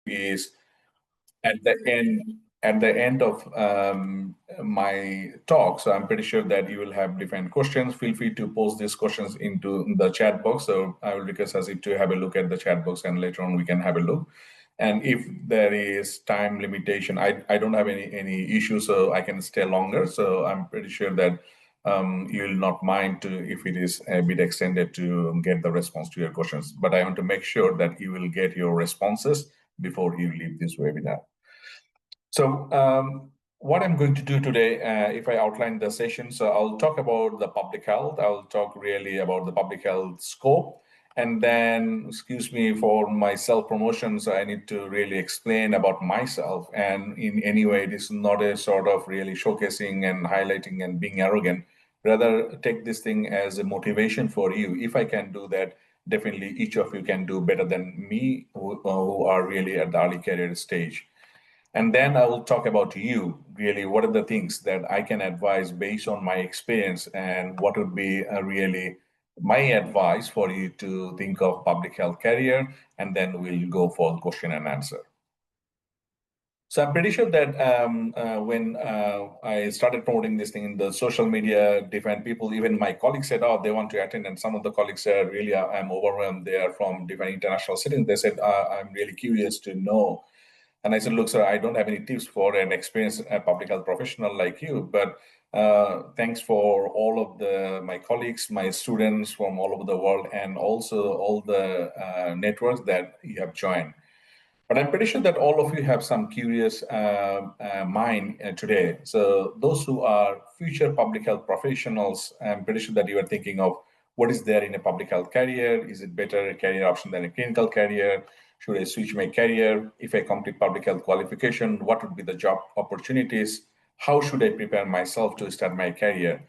is at the end of my talk. So I'm pretty sure that you will have different questions. Feel free to post these questions into the chat box. So I will request Asif to have a look at the chat box, and later on we can have a look. And if there is time limitation, I don't have any issue, so I can stay longer. So I'm pretty sure that you will not mind to if it is a bit extended to get the response to your questions. But I want to make sure that you will get your responses before you leave this webinar. So what I'm going to do today, if I outline the session, so I'll talk about the public health. I'll talk really about the public health scope. And then, excuse me for my self-promotion, so I need to really explain about myself. And in any way, it is not a sort of really showcasing and highlighting and being arrogant. Rather, take this thing as a motivation for you. If I can do that, definitely each of you can do better than me, who are really at the early career stage. And then I will talk about you, really, what are the things that I can advise based on my experience, and what would be really my advice for you to think of public health career, and then we'll go for question and answer. So I'm pretty sure that when I started promoting this thing in the social media, different people, even my colleagues said, oh, they want to attend. And some of the colleagues said, really, I'm overwhelmed. They are from different international cities. They said, I'm really curious to know. And I said, look, sir, I don't have any tips for an experienced public health professional like you, but thanks for all of my colleagues, my students from all over the world, and also all the networks that you have joined. But I'm pretty sure that all of you have some curious mind today. So those who are future public health professionals, I'm pretty sure that you are thinking of what is there in a public health career? Is it better a career option than a clinical career? Should I switch my career? If I complete public health qualification, what would be the job opportunities? How should I prepare myself to start my career?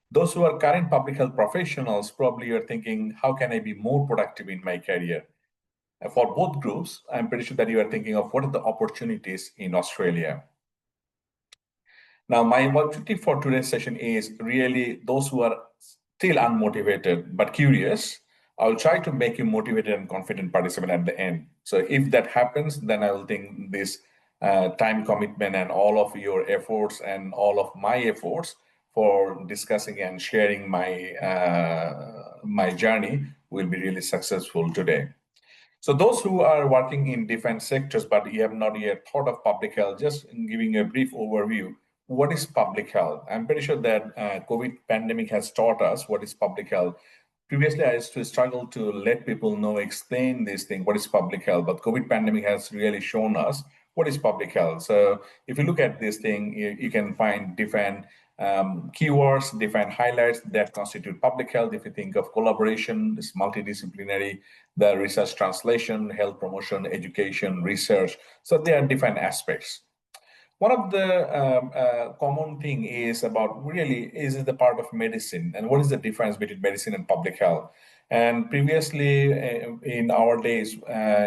Those who are current public health professionals probably are thinking, how can I be more productive in my career? For both groups, I'm pretty sure that you are thinking of what are the opportunities in Australia. Now, my objective for today's session is really those who are still unmotivated but curious. I'll try to make you motivated and confident participant at the end. So if that happens, then I will think this time commitment and all of your efforts and all of my efforts for discussing and sharing my journey will be really successful today. So those who are working in different sectors, but you have not yet thought of public health, just giving a brief overview, what is public health? I'm pretty sure that COVID pandemic has taught us what is public health. Previously, I used to struggle to let people know, explain this thing, what is public health, but COVID pandemic has really shown us what is public health. So if you look at this thing, you can find different keywords, different highlights that constitute public health. If you think of collaboration, it's multidisciplinary, the research translation, health promotion, education, research. So there are different aspects. One of the common thing is about really, is it the part of medicine, and what is the difference between medicine and public health? And previously in our days,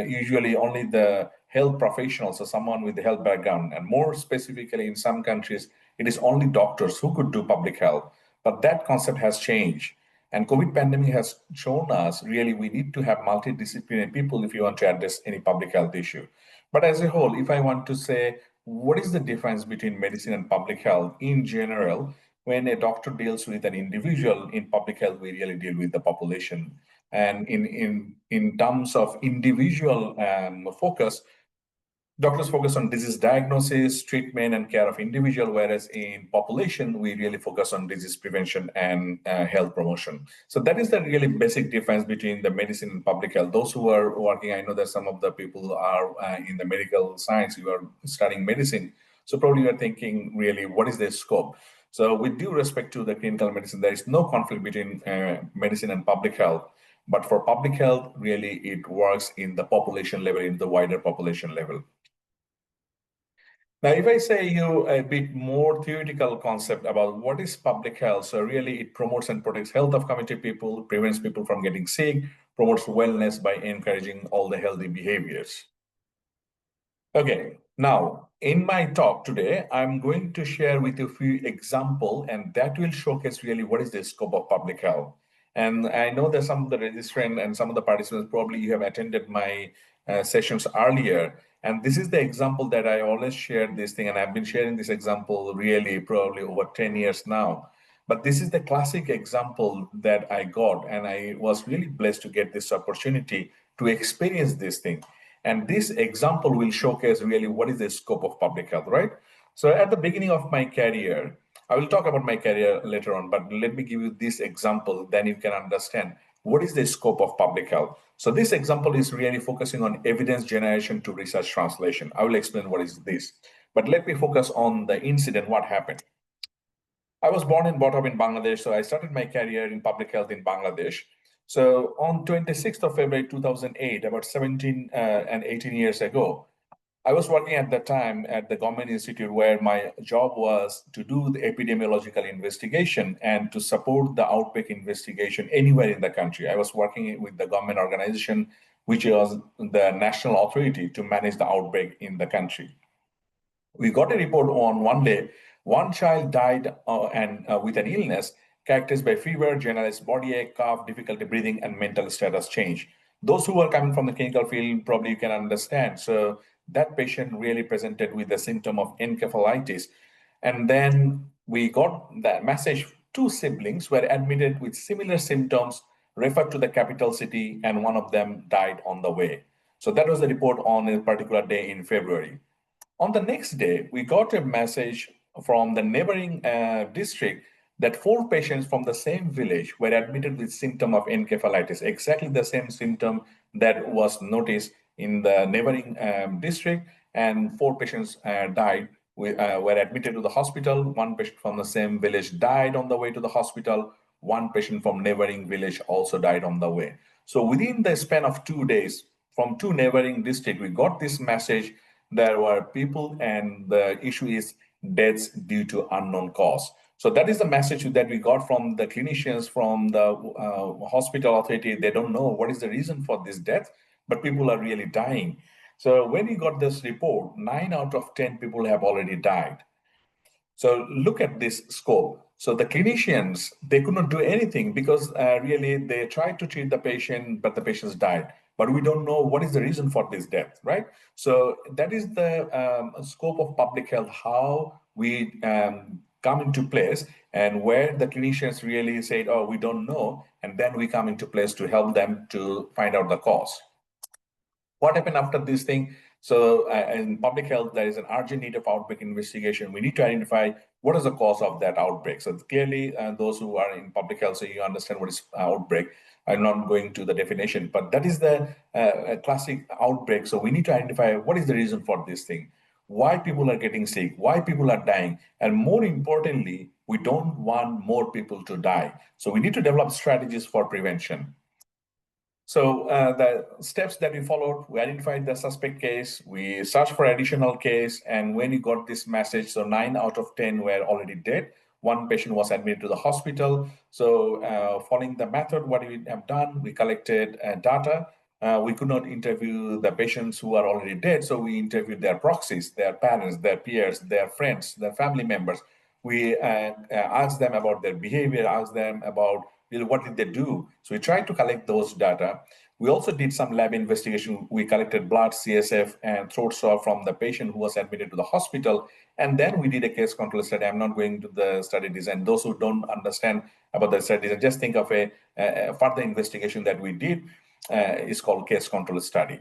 usually only the health professionals, or someone with the health background, and more specifically in some countries, it is only doctors who could do public health. But that concept has changed. And COVID pandemic has shown us really we need to have multidisciplinary people if you want to address any public health issue. But as a whole, if I want to say, what is the difference between medicine and public health in general? When a doctor deals with an individual, in public health, we really deal with the population. And in terms of individual focus, doctors focus on disease diagnosis, treatment, and care of individual, whereas in population, we really focus on disease prevention and health promotion. So that is the really basic difference between the medicine and public health. Those who are working, I know that some of the people are in the medical science, you are studying medicine. So probably you are thinking, really, what is the scope? So with due respect to the clinical medicine, there is no conflict between medicine and public health. But for public health, really, it works in the population level, in the wider population level. Now, if I say you a bit more theoretical concept about what is public health, so really it promotes and protects health of community people, prevents people from getting sick, promotes wellness by encouraging all the healthy behaviors. Okay, now in my talk today, I'm going to share with you a few examples, and that will showcase really what is the scope of public health. And I know that some of the registrants and some of the participants, probably you have attended my sessions earlier. And this is the example that I always share this thing, and I've been sharing this example really probably over 10 years now. But this is the classic example that I got, and I was really blessed to get this opportunity to experience this thing. And this example will showcase really what is the scope of public health, right? So at the beginning of my career, I will talk about my career later on, but let me give you this example, then you can understand what is the scope of public health. So this example is really focusing on evidence generation to research translation. I will explain what is this, but let me focus on the incident, what happened. I was born and brought up in Bangladesh, so I started my career in public health in Bangladesh. So on 26th of February 2008, about 17 and 18 years ago, I was working at that time at the government institute where my job was to do the epidemiological investigation and to support the outbreak investigation anywhere in the country. I was working with the government organization, which was the national authority to manage the outbreak in the country. We got a report on one day, one child died and with an illness characterized by fever, generalized body ache, cough, difficulty breathing, and mental status change. Those who are coming from the clinical field probably you can understand. So that patient really presented with the symptom of encephalitis. And then we got the message two siblings were admitted with similar symptoms, referred to the capital city, and one of them died on the way. So that was the report on a particular day in February. On the next day, we got a message from the neighboring district that four patients from the same village were admitted with symptom of encephalitis, exactly the same symptom that was noticed in the neighboring district, and four patients died. Were admitted to the hospital. One patient from the same village died on the way to the hospital. One patient from neighboring village also died on the way. So within the span of 2 days, from two neighboring districts, we got this message there were people, and the issue is deaths due to unknown cause. So that is the message that we got from the clinicians, from the hospital authority. They don't know what is the reason for this death, but people are really dying. So when we got this report, 9 out of 10 people have already died. So look at this scope. So the clinicians, they could not do anything because really they tried to treat the patient, but the patients died. But we don't know what is the reason for this death, right? So that is the scope of public health, how we come into place, and where the clinicians really said, oh, we don't know. And then we come into place to help them to find out the cause. What happened after this thing? So in public health, there is an urgent need of outbreak investigation. We need to identify what is the cause of that outbreak. So clearly, those who are in public health, so you understand what is outbreak. I'm not going to the definition, but that is the classic outbreak. So we need to identify what is the reason for this thing, why people are getting sick, why people are dying, and more importantly, we don't want more people to die. So we need to develop strategies for prevention. So the steps that we followed, we identified the suspect case, we searched for additional case, and when we got this message, so 9 out of 10 were already dead. One patient was admitted to the hospital. So following the method, what we have done, we collected data. We could not interview the patients who are already dead, so we interviewed their proxies, their parents, their peers, their friends, their family members. We asked them about their behavior, asked them about what did they do. So we tried to collect those data. We also did some lab investigation. We collected blood, CSF, and throat swab from the patient who was admitted to the hospital. And then we did a case control study. I'm not going to the study design. Those who don't understand about the study design, just think of a further investigation that we did. Is called case control study.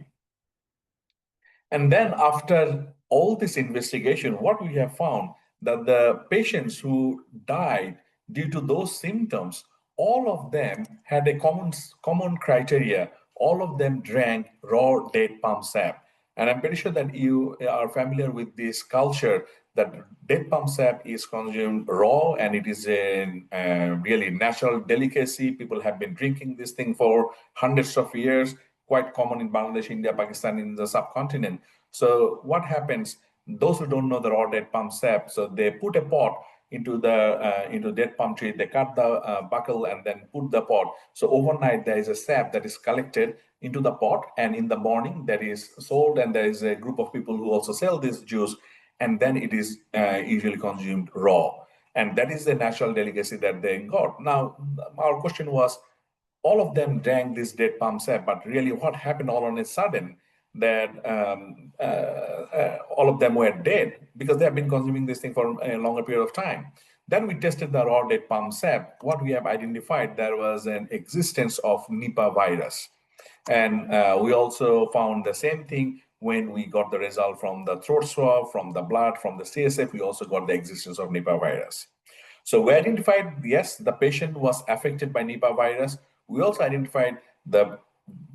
And then after all this investigation, what we have found that the patients who died due to those symptoms, all of them had a common criteria. All of them drank raw date palm sap. And I'm pretty sure that you are familiar with this culture that date palm sap is consumed raw, and it is a really natural delicacy. People have been drinking this thing for hundreds of years, quite common in Bangladesh, India, Pakistan, in the subcontinent. So what happens? Those who don't know the raw date palm sap, so they put a pot into date palm tree. They cut the buckle and then put the pot. So overnight there is a sap that is collected into the pot, and in the morning that is sold, and there is a group of people who also sell this juice, and then it is usually consumed raw. And that is the natural delicacy that they got. Now, our question was, all of them drank this date palm sap, but really what happened all on a sudden? that all of them were dead because they have been consuming this thing for a longer period of time. Then we tested the raw dead palm sap. What we have identified, there was an existence of Nipah virus. And we also found the same thing when we got the result from the throat swab, from the blood, from the CSF. We also got the existence of Nipah virus. So we identified, yes, the patient was affected by Nipah virus. We also identified the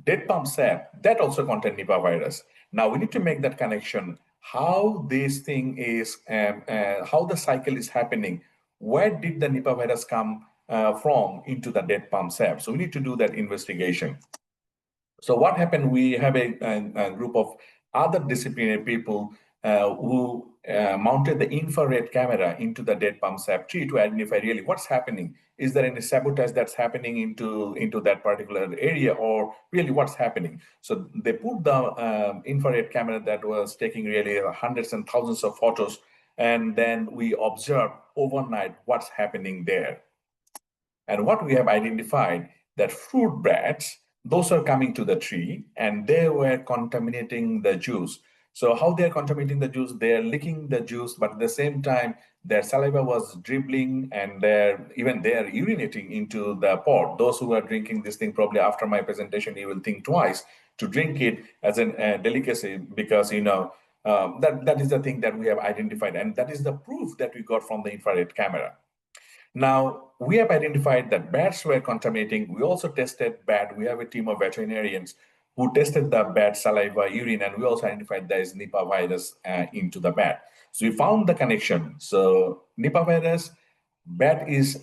dead palm sap that also contained Nipah virus. Now we need to make that connection. How this thing is, how the cycle is happening. Where did the Nipah virus come from into the dead palm sap? So we need to do that investigation. So what happened? We have a group of other disciplinary people who mounted the infrared camera into the dead palm sap tree to identify really what's happening. Is there any sabotage that's happening into that particular area, or really what's happening? So they put the infrared camera that was taking really hundreds and thousands of photos, and then we observed overnight what's happening there. And what we have identified that fruit bats, those are coming to the tree and they were contaminating the juice. So how they're contaminating the juice, they're licking the juice, but at the same time, their saliva was dribbling and they're urinating into the pot. Those who are drinking this thing, probably after my presentation, you will think twice to drink it as a delicacy because, that is the thing that we have identified. And that is the proof that we got from the infrared camera. Now, we have identified that bats were contaminating. We also tested bat. We have a team of veterinarians who tested the bat saliva, urine, and we also identified there is Nipah virus into the bat. So we found the connection. So Nipah virus, bat is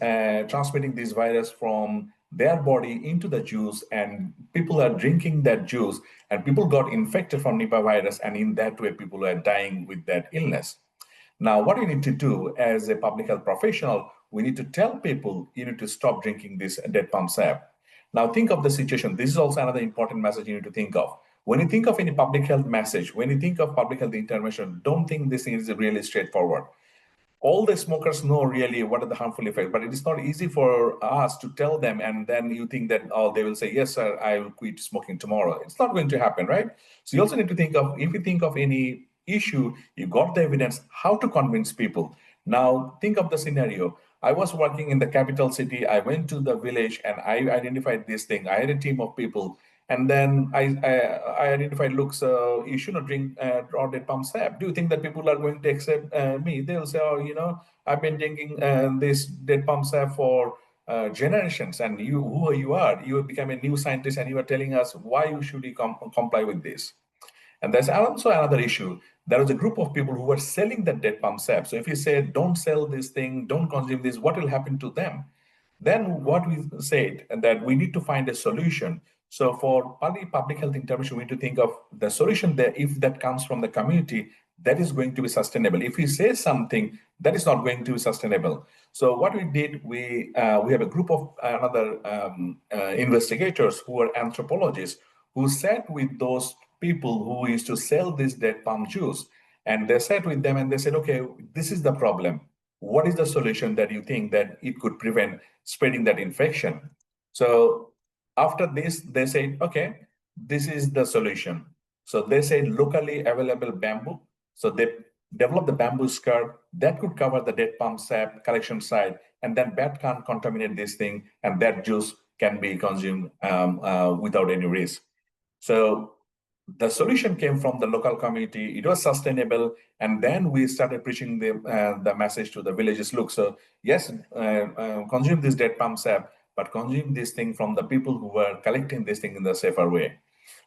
transmitting this virus from their body into the juice, and people are drinking that juice, and people got infected from Nipah virus, and in that way, people are dying with that illness. Now, what we need to do as a public health professional, we need to tell people you need to stop drinking this dead palm sap. Now, think of the situation. This is also another important message you need to think of. When you think of any public health message, when you think of public health intervention, don't think this is really straightforward. All the smokers know really what are the harmful effects, but it is not easy for us to tell them, and then you think that, oh, they will say, yes, sir, I will quit smoking tomorrow. It's not going to happen, right? So you also need to think of, if you think of any issue, you got the evidence, how to convince people. Now, think of the scenario. I was working in the capital city. I went to the village and I identified this thing. I had a team of people. And then I identified, look, so you should not drink raw dead palm sap. Do you think that people are going to accept me? They'll say, oh, I've been drinking this dead palm sap for generations. And who you are? You have become a new scientist and you are telling us why you should comply with this. And there's also another issue. There was a group of people who were selling the dead palm sap. So if you say, don't sell this thing, don't consume this, what will happen to them? Then what we said that we need to find a solution. So for public health intervention, we need to think of the solution there. If that comes from the community, that is going to be sustainable. If we say something, that is not going to be sustainable. So what we did, we have a group of another investigators who are anthropologists who sat with those people who used to sell this dead palm juice. And they sat with them and they said, okay, this is the problem. What is the solution that you think that it could prevent spreading that infection? So after this, they said, okay, this is the solution. So they said locally available bamboo. So they developed the bamboo skirt that could cover the dead palm sap collection site, and then bat can't contaminate this thing, and that juice can be consumed without any risk. So the solution came from the local community. It was sustainable, and then we started preaching the message to the villages. Look, so yes, consume this dead palm sap, but consume this thing from the people who were collecting this thing in the safer way.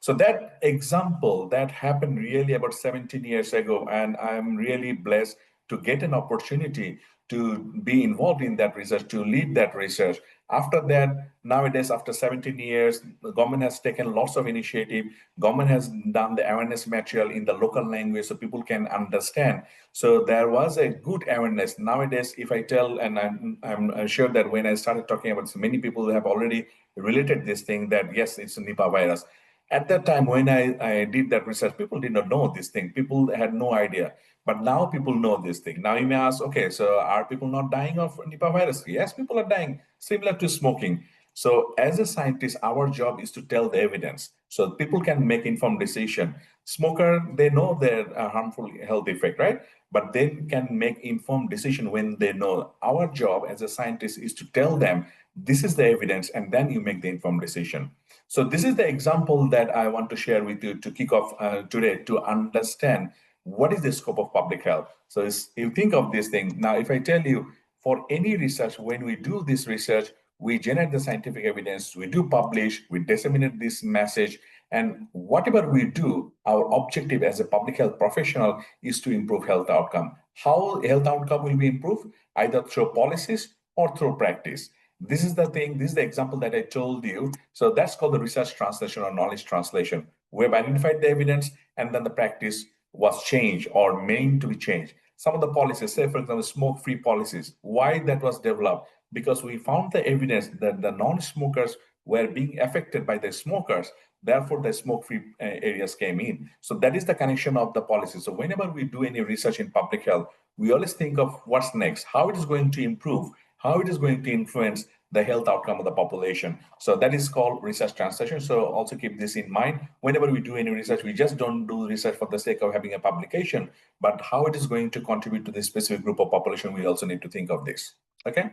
So that example that happened really about 17 years ago, and I'm really blessed to get an opportunity to be involved in that research, to lead that research. After that, nowadays, after 17 years, the government has taken lots of initiative. Government has done the awareness material in the local language so people can understand. So there was a good awareness. Nowadays, if I tell, and I'm sure that when I started talking about, so many people have already related this thing that, yes, it's a Nipah virus. At that time, when I did that research, people did not know this thing. People had no idea. But now people know this thing. Now you may ask, okay, so are people not dying of Nipah virus? Yes, people are dying, similar to smoking. So as a scientist, our job is to tell the evidence so people can make informed decision. Smoker, they know their harmful health effect, right? But they can make informed decision when they know. Our job as a scientist is to tell them this is the evidence, and then you make the informed decision. So this is the example that I want to share with you to kick off today to understand what is the scope of public health. So you think of this thing. Now, if I tell you for any research, when we do this research, we generate the scientific evidence, we do publish, we disseminate this message, and whatever we do, our objective as a public health professional is to improve health outcome. How health outcome will be improved? Either through policies or through practice. This is the thing, this is the example that I told you. So that's called the research translation or knowledge translation. We have identified the evidence and then the practice was changed or meant to be changed. Some of the policies, say for example, smoke-free policies, why that was developed? Because we found the evidence that the non-smokers were being affected by the smokers. Therefore, the smoke-free areas came in. So that is the connection of the policy. So whenever we do any research in public health, we always think of what's next, how it is going to improve, how it is going to influence the health outcome of the population. So that is called research translation. So also keep this in mind. Whenever we do any research, we just don't do research for the sake of having a publication, but how it is going to contribute to this specific group of population, we also need to think of this. Okay.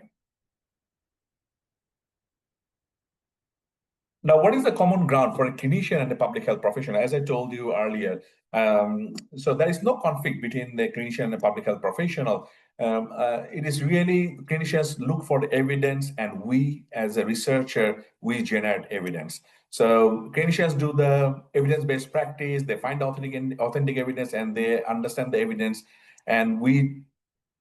Now, what is the common ground for a clinician and a public health professional? As I told you earlier, so there is no conflict between the clinician and the public health professional. It is really clinicians look for the evidence, and we, as a researcher, we generate evidence. So clinicians do the evidence-based practice. They find authentic evidence, and they understand the evidence, and we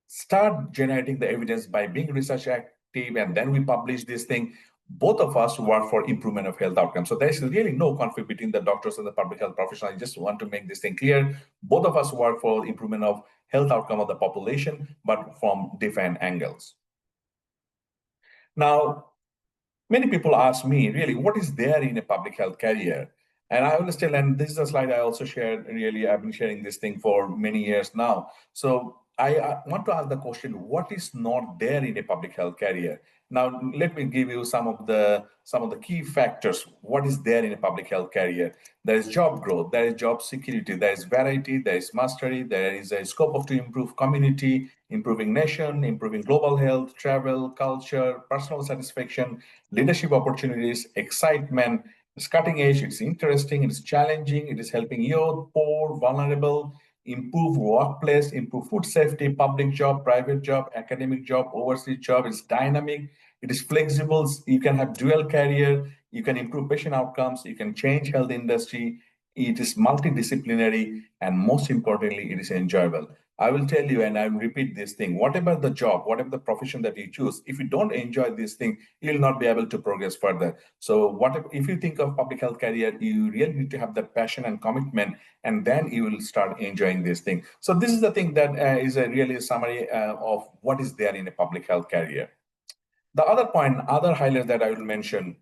start generating the evidence by being research active, and then we publish this thing. Both of us work for improvement of health outcomes. So there's really no conflict between the doctors and the public health professional. I just want to make this thing clear. Both of us work for improvement of health outcome of the population, but from different angles. Now, many people ask me, really, what is there in a public health career? And I always tell, and this is a slide I also shared, really, I've been sharing this thing for many years now. So I want to ask the question, what is not there in a public health career? Now, let me give you some of the key factors. What is there in a public health career? There is job growth, there is job security, there is variety, there is mastery, there is a scope of to improve community, improving nation, improving global health, travel, culture, personal satisfaction, leadership opportunities, excitement. It's cutting edge, it's interesting, it's challenging, it is helping youth, poor, vulnerable, improve workplace, improve food safety, public job, private job, academic job, overseas job. It's dynamic, it is flexible, you can have dual career, you can improve patient outcomes, you can change health industry, it is multidisciplinary, and most importantly, it is enjoyable. I will tell you, and I will repeat this thing, whatever the job, whatever the profession that you choose, if you don't enjoy this thing, you'll not be able to progress further. So if you think of public health career, you really need to have the passion and commitment, and then you will start enjoying this thing. So this is the thing that is a really summary of what is there in a public health career. The other point, other highlight that I will mention,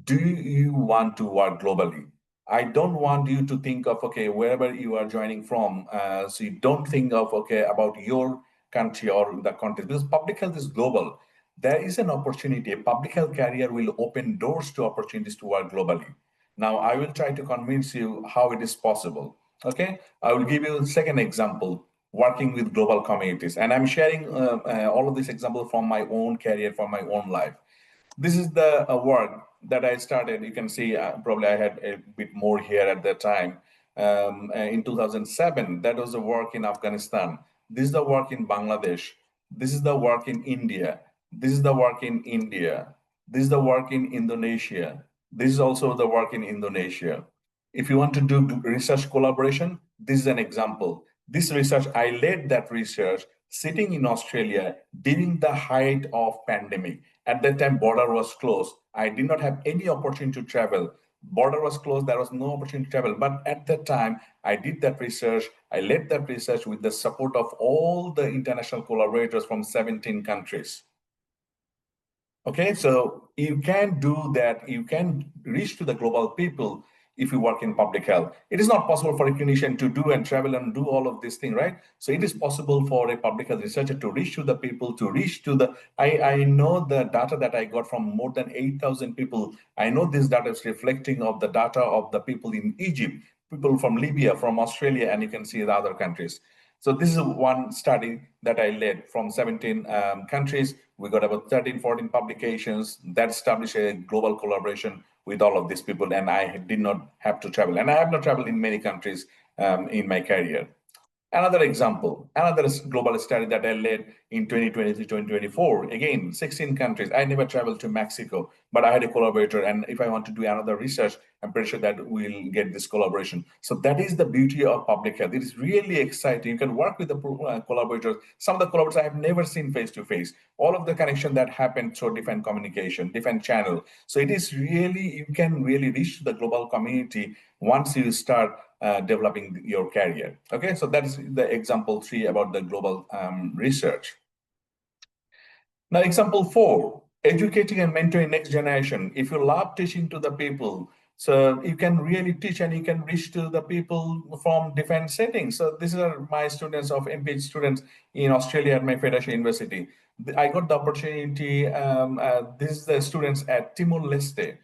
do you want to work globally? I don't want you to think of, okay, wherever you are joining from, so you don't think of, okay, about your country or the context, because public health is global. There is an opportunity, a public health career will open doors to opportunities to work globally. Now, I will try to convince you how it is possible. Okay, I will give you a second example, working with global communities. And I'm sharing all of this example from my own career, from my own life. This is the work that I started. You can see probably I had a bit more here at that time. In 2007, that was the work in Afghanistan. This is the work in Bangladesh. This is the work in India. This is the work in India. This is the work in Indonesia. This is also the work in Indonesia. If you want to do research collaboration, this is an example. This research, I led that research sitting in Australia during the height of pandemic. At that time, border was closed. I did not have any opportunity to travel. Border was closed. There was no opportunity to travel. But at that time, I did that research. I led that research with the support of all the international collaborators from 17 countries. Okay, so you can do that. You can reach to the global people if you work in public health. It is not possible for a clinician to do and travel and do all of this thing, right? So it is possible for a public health researcher to reach to the people, to reach to the, I know the data that I got from more than 8,000 people. I know this data is reflecting of the data of the people in Egypt, people from Libya, from Australia, and you can see the other countries. So this is one study that I led from 17 countries. We got about 13, 14 publications that established a global collaboration with all of these people, and I did not have to travel. And I have not traveled in many countries in my career. Another example, another global study that I led in 2023, 2024. Again, 16 countries. I never traveled to Mexico, but I had a collaborator. And if I want to do another research, I'm pretty sure that we'll get this collaboration. So that is the beauty of public health. It is really exciting. You can work with the collaborators. Some of the collaborators I have never seen face to face. All of the connection that happened through different communication, different channel. So it is really, you can really reach the global community once you start developing your career. Okay, so that is the example 3 about the global research. Now, example 4, educating and mentoring next generation. If you love teaching to the people, so you can really teach and you can reach to the people from different settings. So these are my students of MPH students in Australia at my Federation University. I got the opportunity, this is the students at Timor-Leste.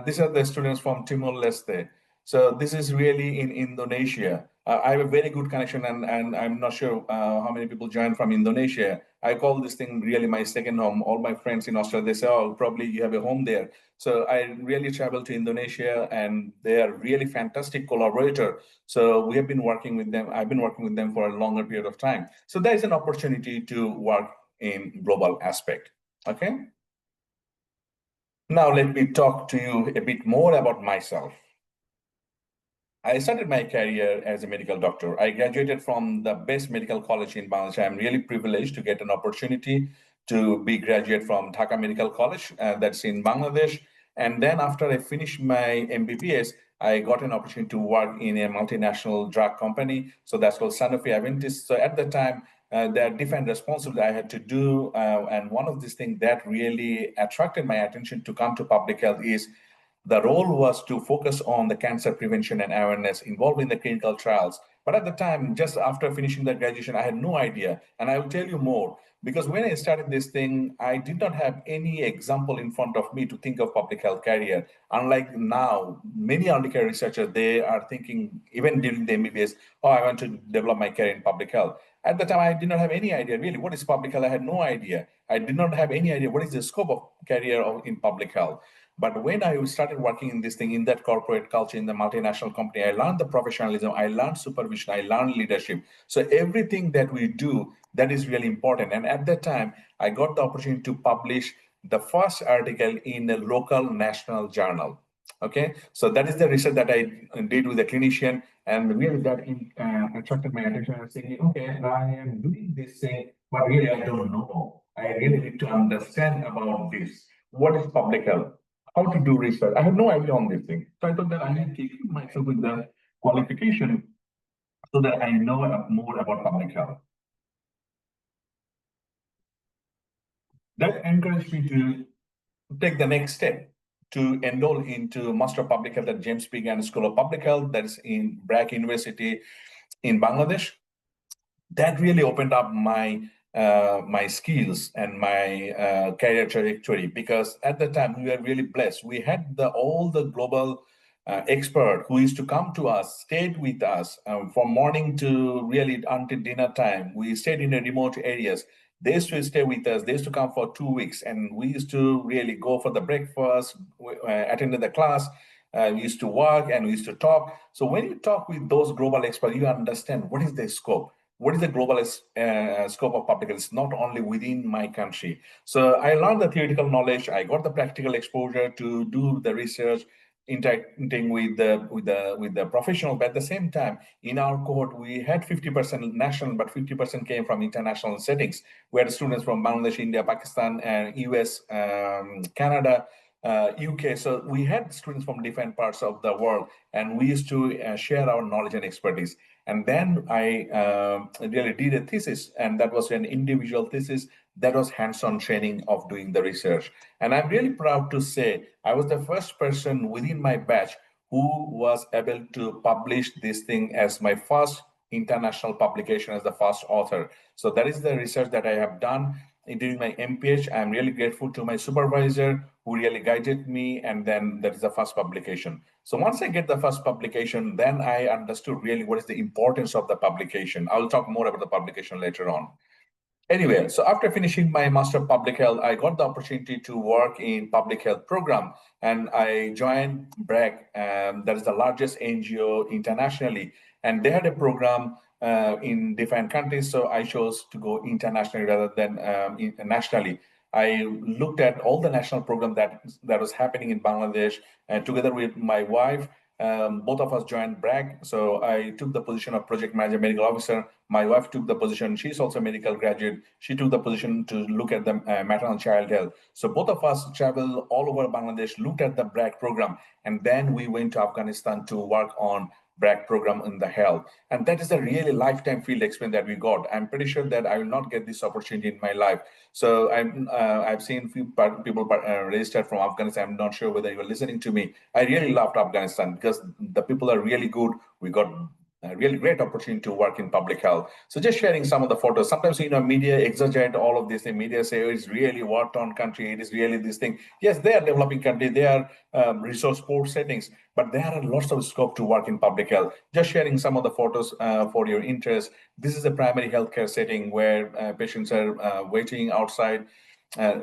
These are the students from Timor-Leste. So this is really in Indonesia. I have a very good connection, and I'm not sure how many people join from Indonesia. I call this thing really my second home. All my friends in Australia, they say, oh, probably you have a home there. So I really travel to Indonesia, and they are really fantastic collaborator. So we have been working with them. I've been working with them for a longer period of time. So there is an opportunity to work in global aspect. Okay. Now let me talk to you a bit more about myself. I started my career as a medical doctor. I graduated from the best medical college in Bangladesh. I'm really privileged to get an opportunity to be graduate from Dhaka Medical College, that's in Bangladesh. And then after I finished my MBBS, I got an opportunity to work in a multinational drug company. So that's called Sanofi Aventis. So at the time, there are different responsibilities I had to do. And one of these things that really attracted my attention to come to public health is the role was to focus on the cancer prevention and awareness involved in the clinical trials. But at the time, just after finishing the graduation, I had no idea. And I will tell you more, because when I started this thing, I did not have any example in front of me to think of public health career. Unlike now, many early care researchers, they are thinking, even during the MBBS, oh, I want to develop my career in public health. At the time, I did not have any idea, really, what is public health? I had no idea. I did not have any idea what is the scope of career in public health. But when I started working in this thing, in that corporate culture, in the multinational company, I learned the professionalism, I learned supervision, I learned leadership. So everything that we do, that is really important. And at that time, I got the opportunity to publish the first article in a local national journal. Okay, so that is the research that I did with a clinician, and really that attracted my attention. I was thinking, okay, I am doing this thing, but really I don't know. I really need to understand about this. What is public health? How to do research? I have no idea on this thing. So I thought that I need to equip myself with the qualification so that I know more about public health. That encouraged me to take the next step to enroll into Master of Public Health at James P. Gann School of Public Health, that is in BRAC University in Bangladesh. That really opened up my skills and my career trajectory, because at the time we were really blessed. We had all the global expert who used to come to us, stayed with us from morning to really until dinner time. We stayed in the remote areas. They used to stay with us. They used to come for 2 weeks, and we used to really go for the breakfast, attend the class. We used to work and we used to talk. So when you talk with those global experts, you understand what is the scope. What is the global scope of public health? It's not only within my country. So I learned the theoretical knowledge. I got the practical exposure to do the research, interacting with the professional. But at the same time, in our cohort, we had 50% national, but 50% came from international settings. We had students from Bangladesh, India, Pakistan, and US, Canada, UK. So we had students from different parts of the world, and we used to share our knowledge and expertise. And then I really did a thesis, and that was an individual thesis. That was hands-on training of doing the research. And I'm really proud to say I was the first person within my batch who was able to publish this thing as my first international publication as the first author. So that is the research that I have done during my MPH. I'm really grateful to my supervisor who really guided me, and then that is the first publication. So once I get the first publication, then I understood really what is the importance of the publication. I'll talk more about the publication later on. Anyway, so after finishing my Master of Public Health, I got the opportunity to work in public health program, and I joined BRAC, that is the largest NGO internationally, and they had a program in different countries. So I chose to go internationally rather than nationally. I looked at all the national program that was happening in Bangladesh, and together with my wife, both of us joined BRAC. So I took the position of project manager, medical officer. My wife took the position. She's also a medical graduate. She took the position to look at the maternal child health. So both of us traveled all over Bangladesh, looked at the BRAC program, and then we went to Afghanistan to work on BRAC program in the health. And that is a really lifetime field experience that we got. I'm pretty sure that I will not get this opportunity in my life. So I've seen few people registered from Afghanistan. I'm not sure whether you're listening to me. I really loved Afghanistan because the people are really good. We got a really great opportunity to work in public health. So just sharing some of the photos. Sometimes, media exaggerate all of this. The media say, oh, it's really war-torn country. It is really this thing. Yes, they are developing country. They are resource poor settings, but there are lots of scope to work in public health. Just sharing some of the photos for your interest. This is a primary healthcare setting where patients are waiting outside.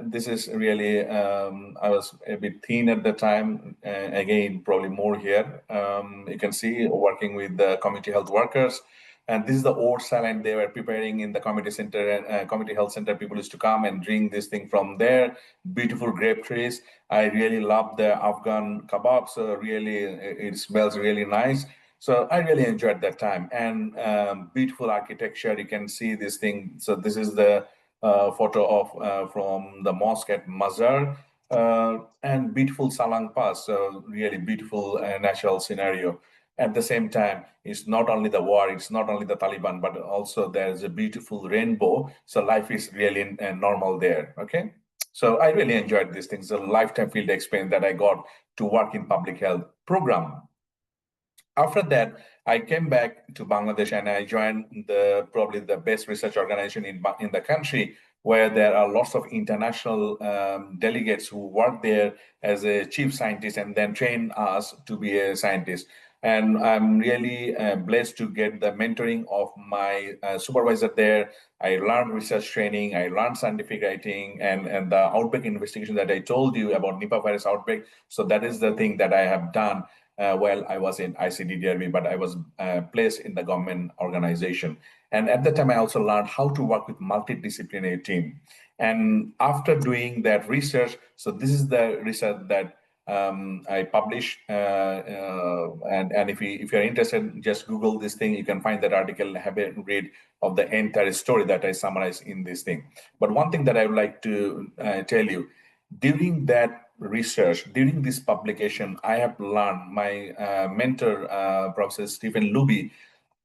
This is really, I was a bit thin at the time. Again, probably more here. You can see working with the community health workers. And this is the old saline they were preparing in the community center and community health center. People used to come and drink this thing from there. Beautiful grape trees. I really love the Afghan kebabs. So really, it smells really nice. So I really enjoyed that time. And beautiful architecture. You can see this thing. So this is the photo of from the mosque at Mazar, and beautiful Salang Pass. So really beautiful natural scenario. At the same time, it's not only the war, it's not only the Taliban, but also there's a beautiful rainbow. So life is really normal there. Okay. So I really enjoyed these things. A lifetime field experience that I got to work in public health program. After that, I came back to Bangladesh and I joined probably the best research organization in the country, where there are lots of international delegates who work there as a chief scientist and then train us to be a scientist. And I'm really blessed to get the mentoring of my supervisor there. I learned research training, I learned scientific writing, and the outbreak investigation that I told you about Nipah virus outbreak. So that is the thing that I have done while I was in ICDDRB, but I was placed in the government organization. And at that time, I also learned how to work with multidisciplinary team. And after doing that research, so this is the research that I published. And if you're interested, just Google this thing. You can find that article, have a read of the entire story that I summarized in this thing. But one thing that I would like to tell you, during that research, during this publication, I have learned my mentor, Professor Stephen Luby.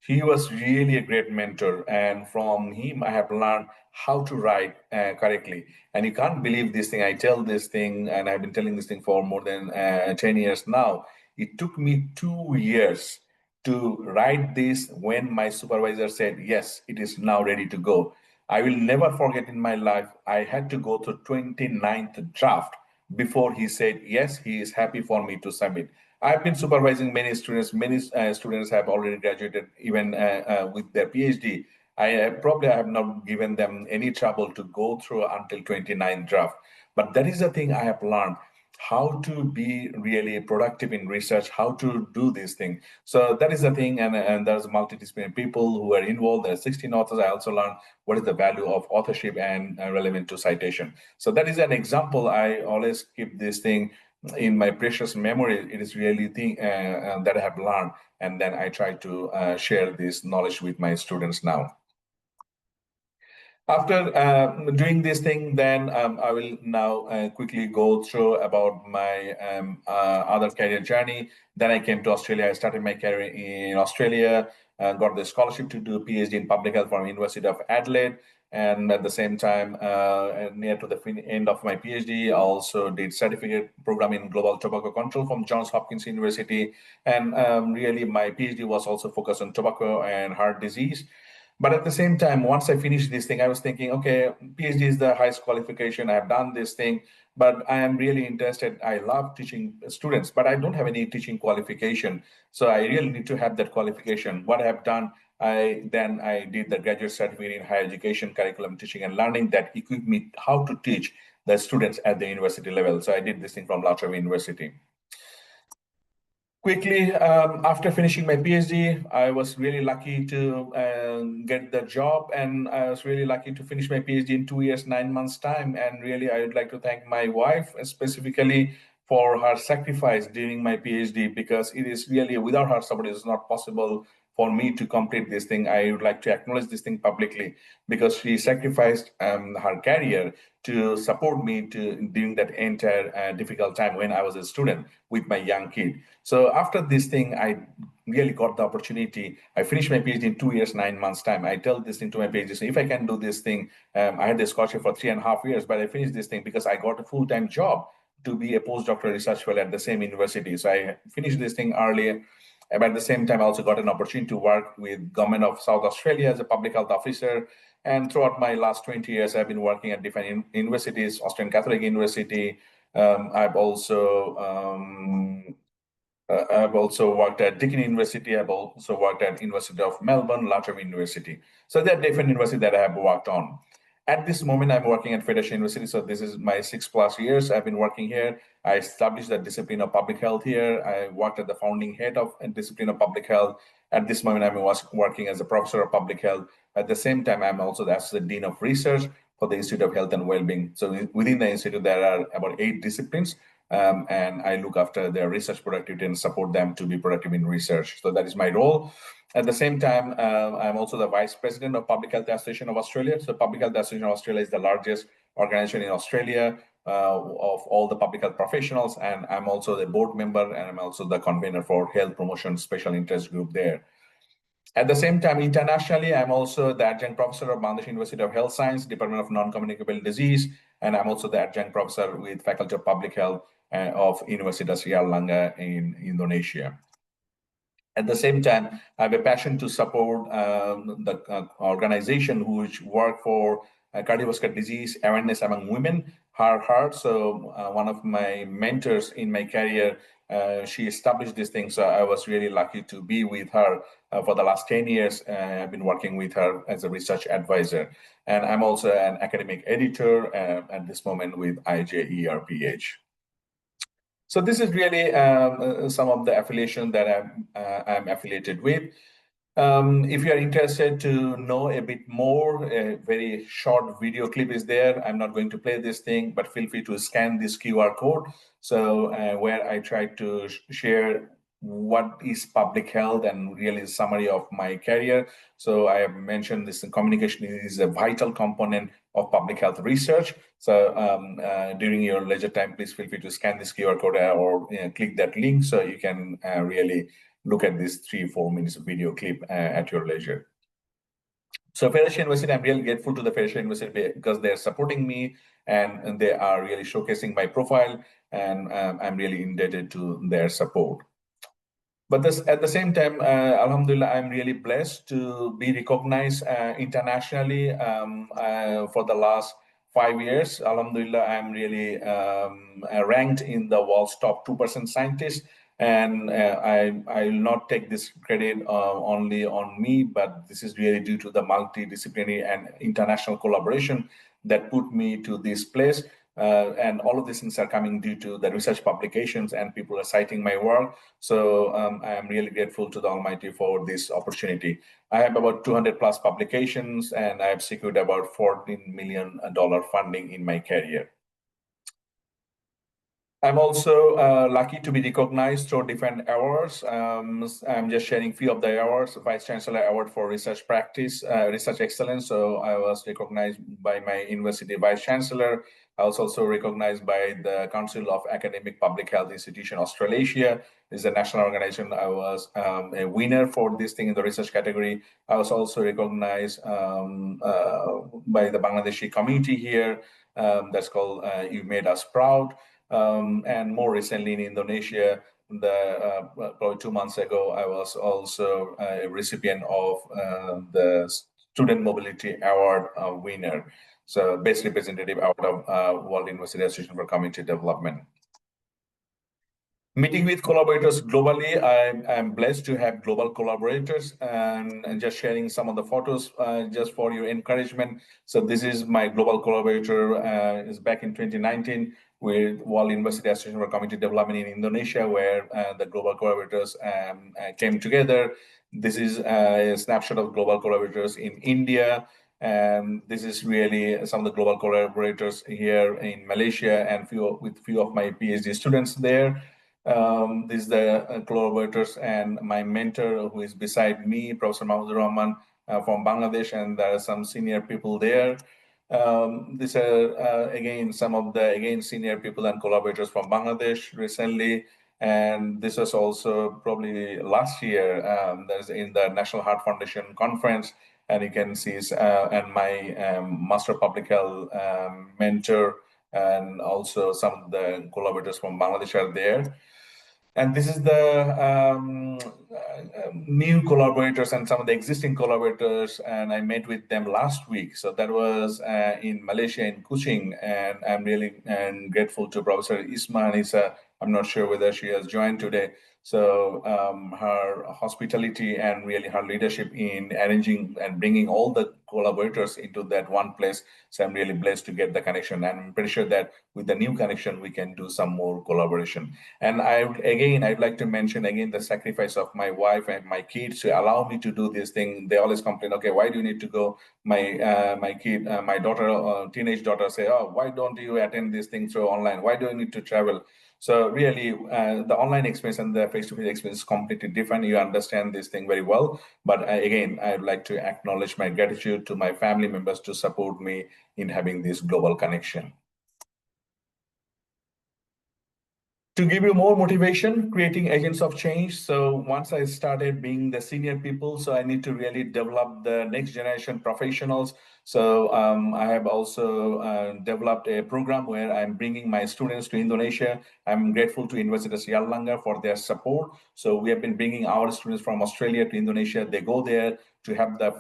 He was really a great mentor, and from him I have learned how to write correctly. And you can't believe this thing. I tell this thing, and I've been telling this thing for more than 10 years now. It took me 2 years to write this when my supervisor said, yes, it is now ready to go. I will never forget in my life, I had to go to 29th draft before he said, yes, he is happy for me to submit. I've been supervising many students. Many students have already graduated, even with their PhD. Probably have not given them any trouble to go through until 29 draft. But that is the thing I have learned, how to be really productive in research, how to do this thing. So that is the thing, and there's multidisciplinary people who are involved. There are 16 authors. I also learned what is the value of authorship and relevant to citation. So that is an example. I always keep this thing in my precious memory. It is really thing that I have learned, and then I try to share this knowledge with my students now. After doing this thing, then I will now quickly go through about my other career journey. Then I came to Australia. I started my career in Australia, got the scholarship to do PhD in public health from University of Adelaide. And at the same time, near to the end of my PhD, I also did certificate program in global tobacco control from Johns Hopkins University. And really, my PhD was also focused on tobacco and heart disease. But at the same time, once I finished this thing, I was thinking, okay, PhD is the highest qualification. I have done this thing, but I am really interested. I love teaching students, but I don't have any teaching qualification. So I really need to have that qualification. What I have done, I did the graduate certificate in higher education, curriculum teaching and learning that equipped me how to teach the students at the university level. So I did this thing from La Trobe University. Quickly, after finishing my PhD, I was really lucky to get the job, and I was really lucky to finish my PhD in 2 years, 9 months time. And really, I would like to thank my wife specifically for her sacrifice during my PhD, because it is really without her support, it is not possible for me to complete this thing. I would like to acknowledge this thing publicly, because she sacrificed her career to support me during that entire difficult time when I was a student with my young kid. So after this thing, I really got the opportunity. I finished my PhD in 2 years, 9 months time. I tell this thing to my PhD, so if I can do this thing, I had the scholarship for 3.5 years, but I finished this thing because I got a full-time job to be a postdoctoral research fellow at the same university. So I finished this thing early. But at the same time, I also got an opportunity to work with Government of South Australia as a public health officer. And throughout my last 20 years, I've been working at different universities, Australian Catholic University. I've also worked at Deakin University. I've also worked at University of Melbourne, La Trobe University. So there are different universities that I have worked on. At this moment, I'm working at Federation University. So this is my 6+ years I've been working here. I established the discipline of public health here. I worked at the founding head of discipline of public health. At this moment, I'm working as a professor of public health. At the same time, I'm also the assistant dean of research for the Institute of Health and Wellbeing. So within the institute, there are about 8 disciplines. And I look after their research productivity and support them to be productive in research. So that is my role. At the same time, I'm also the Vice President of Public Health Association of Australia. So Public Health Association of Australia is the largest organization in Australia of all the public health professionals. And I'm also the board member, and I'm also the convener for Health Promotion Special Interest Group there. At the same time, internationally, I'm also the adjunct professor of Bangladesh University of Health Science, Department of Non-Communicable Disease, and I'm also the adjunct professor with Faculty of Public Health of Universitas Airlangga in Indonesia. At the same time, I have a passion to support the organization which work for cardiovascular disease awareness among women, heart. So one of my mentors in my career, she established this thing. So I was really lucky to be with her for the last 10 years. I've been working with her as a research advisor. And I'm also an academic editor at this moment with IJERPH. So this is really some of the affiliation that I'm affiliated with. If you are interested to know a bit more, a very short video clip is there. I'm not going to play this thing, but feel free to scan this QR code. So where I try to share what is public health and really a summary of my career. So I have mentioned this communication is a vital component of public health research. So during your leisure time, please feel free to scan this QR code or click that link so you can really look at this 3-4 minutes video clip at your leisure. So Federation University, I'm really grateful to the Federation University because they're supporting me and they are really showcasing my profile, and I'm really indebted to their support. But at the same time, Alhamdulillah, I'm really blessed to be recognized internationally for the last 5 years. Alhamdulillah, I'm really ranked in the world's top 2% scientists. And I will not take this credit only on me, but this is really due to the multidisciplinary and international collaboration that put me to this place. And all of these things are coming due to the research publications and people are citing my work. So I am really grateful to the Almighty for this opportunity. I have about 200 plus publications and I have secured about $14 million funding in my career. I'm also lucky to be recognized through different awards. I'm just sharing a few of the awards. Vice Chancellor Award for Research Practice, Research Excellence. So I was recognized by my university Vice Chancellor. I was also recognized by the Council of Academic Public Health Institution Australasia. Is a national organization. I was a winner for this thing in the research category. I was also recognized by the Bangladeshi community here. That's called You Made Us Proud. And more recently in Indonesia, probably 2 months ago, I was also a recipient of the Student Mobility Award winner. So Best Representative Award of World University Association for Community Development. Meeting with collaborators globally, I'm blessed to have global collaborators and just sharing some of the photos just for your encouragement. So this is my global collaborator is back in 2019 with World University Association for Community Development in Indonesia, where the global collaborators came together. This is a snapshot of global collaborators in India. And this is really some of the global collaborators here in Malaysia and with few of my PhD students there. These are the collaborators and my mentor who is beside me, Professor Mahmoud Rahman from Bangladesh, and there are some senior people there. These are again some of the senior people and collaborators from Bangladesh recently, and this was also probably last year. There's in the National Heart Foundation conference, and you can see and my Master Public Health mentor, and also some of the collaborators from Bangladesh are there. And this is the new collaborators and some of the existing collaborators, and I met with them last week. So that was in Malaysia, in Kuching, and I'm really grateful to Professor Isma Anissa. I'm not sure whether she has joined today. So her hospitality and really her leadership in arranging and bringing all the collaborators into that one place. So I'm really blessed to get the connection, and I'm pretty sure that with the new connection, we can do some more collaboration. And I'd like to mention again the sacrifice of my wife and my kids to allow me to do this thing. They always complain, okay, why do you need to go? My daughter, teenage daughter, say, oh, why don't you attend this thing through online? Why do you need to travel? So really, the online experience and the face-to-face experience is completely different. You understand this thing very well. But again, I'd like to acknowledge my gratitude to my family members to support me in having this global connection. To give you more motivation, creating agents of change. So once I started being the senior people, so I need to really develop the next generation professionals. So I have also developed a program where I'm bringing my students to Indonesia. I'm grateful to Universitas Erlangga for their support. So we have been bringing our students from Australia to Indonesia. They go there to have the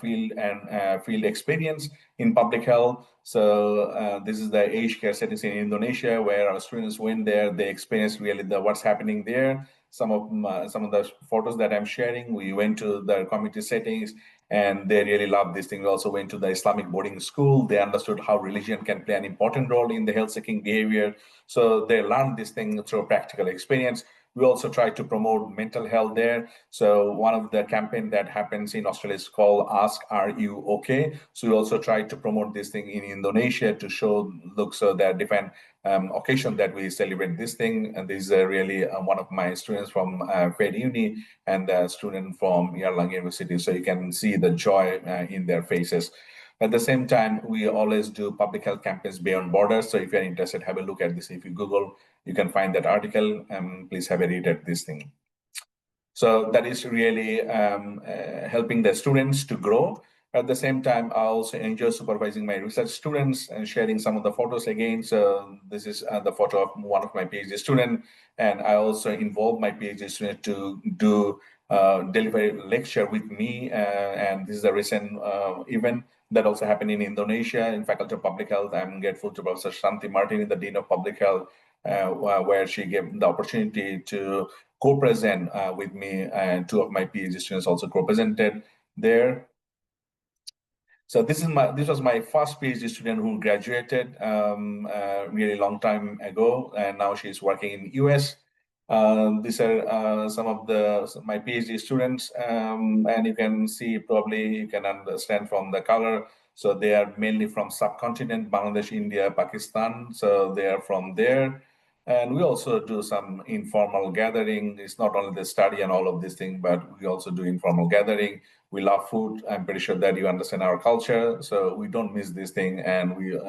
field experience in public health. So this is the aged care settings in Indonesia, where our students went there. They experienced really what's happening there. Some of the photos that I'm sharing, we went to the community settings, and they really loved this thing. We also went to the Islamic boarding school. They understood how religion can play an important role in the health-seeking behavior. So they learned this thing through practical experience. We also try to promote mental health there. So one of the campaign that happens in Australia is called Ask Are You Okay? So we also try to promote this thing in Indonesia to show, look, so there are different occasion that we celebrate this thing. And this is really one of my students from Fed Uni and a student from Erlangen University. So you can see the joy in their faces. At the same time, we always do public health campaigns beyond borders. So if you're interested, have a look at this. If you Google, you can find that article. Please have a read at this thing. So that is really helping the students to grow. At the same time, I also enjoy supervising my research students and sharing some of the photos again. So this is the photo of one of my PhD student, and I also involve my PhD student to do deliver a lecture with me. And this is a recent event that also happened in Indonesia in Faculty of Public Health. I'm grateful to Professor Shanti Martin, the Dean of Public Health, where she gave the opportunity to co-present with me, and two of my PhD students also co-presented there. So this was my first PhD student who graduated really long time ago, and now she's working in US. These are some of my PhD students, and you can see, probably you can understand from the color. So they are mainly from subcontinent, Bangladesh, India, Pakistan. So they are from there. And we also do some informal gathering. It's not only the study and all of these things, but we also do informal gathering. We love food. I'm pretty sure that you understand our culture, so we don't miss this thing, and we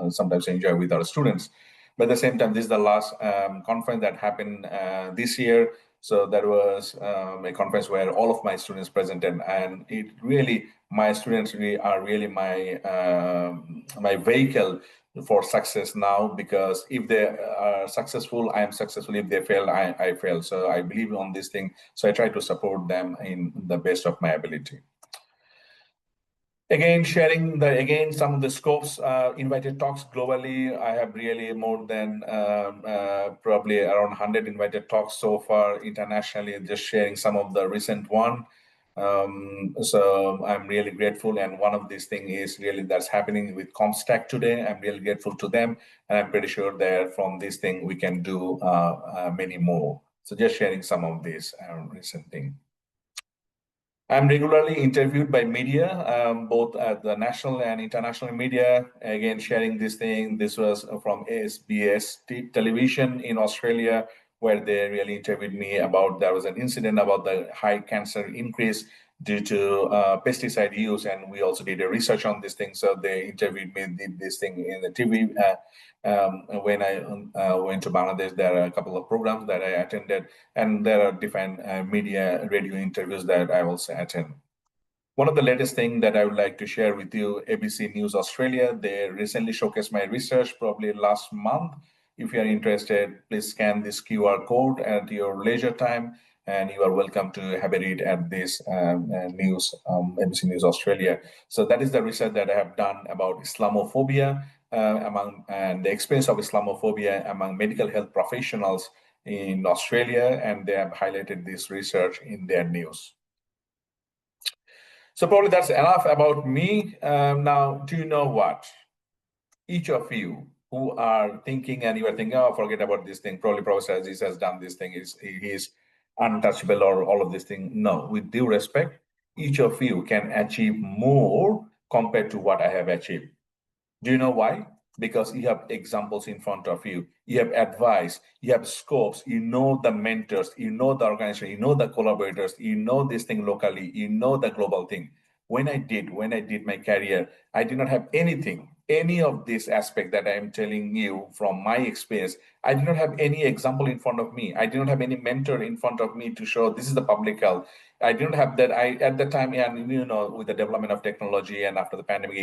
sometimes enjoy with our students. But at the same time, this is the last conference that happened this year. So there was a conference where all of my students presented, and it really, my students really are really my vehicle for success now, because if they are successful, I am successful. If they fail, I fail. So I believe on this thing. So I try to support them in the best of my ability. Again, sharing some of the scopes, invited talks globally. I have really more than probably around 100 invited talks so far internationally. Just sharing some of the recent one. So I'm really grateful, and one of these things is really that's happening with Comstech today. I'm really grateful to them, and I'm pretty sure that from this thing we can do many more. So just sharing some of these recent things. I'm regularly interviewed by media, both at the national and international media. Again, sharing this thing. This was from SBS television in Australia, where they really interviewed me about there was an incident about the high cancer increase due to pesticide use, and we also did a research on this thing. So they interviewed me, did this thing in the TV. When I went to Bangladesh, there are a couple of programs that I attended, and there are different media radio interviews that I also attend. One of the latest things that I would like to share with you, ABC News Australia, they recently showcased my research probably last month. If you are interested, please scan this QR code at your leisure time, and you are welcome to have a read at this news, ABC News Australia. So that is the research that I have done about Islamophobia among and the experience of Islamophobia among medical health professionals in Australia, and they have highlighted this research in their news. So probably that's enough about me. Now, do you know what? Each of you who are thinking and you are thinking, oh, forget about this thing. Probably Professor Aziz has done this thing. He's untouchable or all of this thing. No, with due respect, each of you can achieve more compared to what I have achieved. Do you know why? Because you have examples in front of you, you have advice, you have scopes, you know the mentors, you know the organization, you know the collaborators, you know this thing locally, you know the global thing. When I did my career, I did not have anything, any of this aspect that I am telling you from my experience. I did not have any example in front of me. I did not have any mentor in front of me to show this is the public health. I didn't have that. I at the time, and with the development of technology and after the pandemic,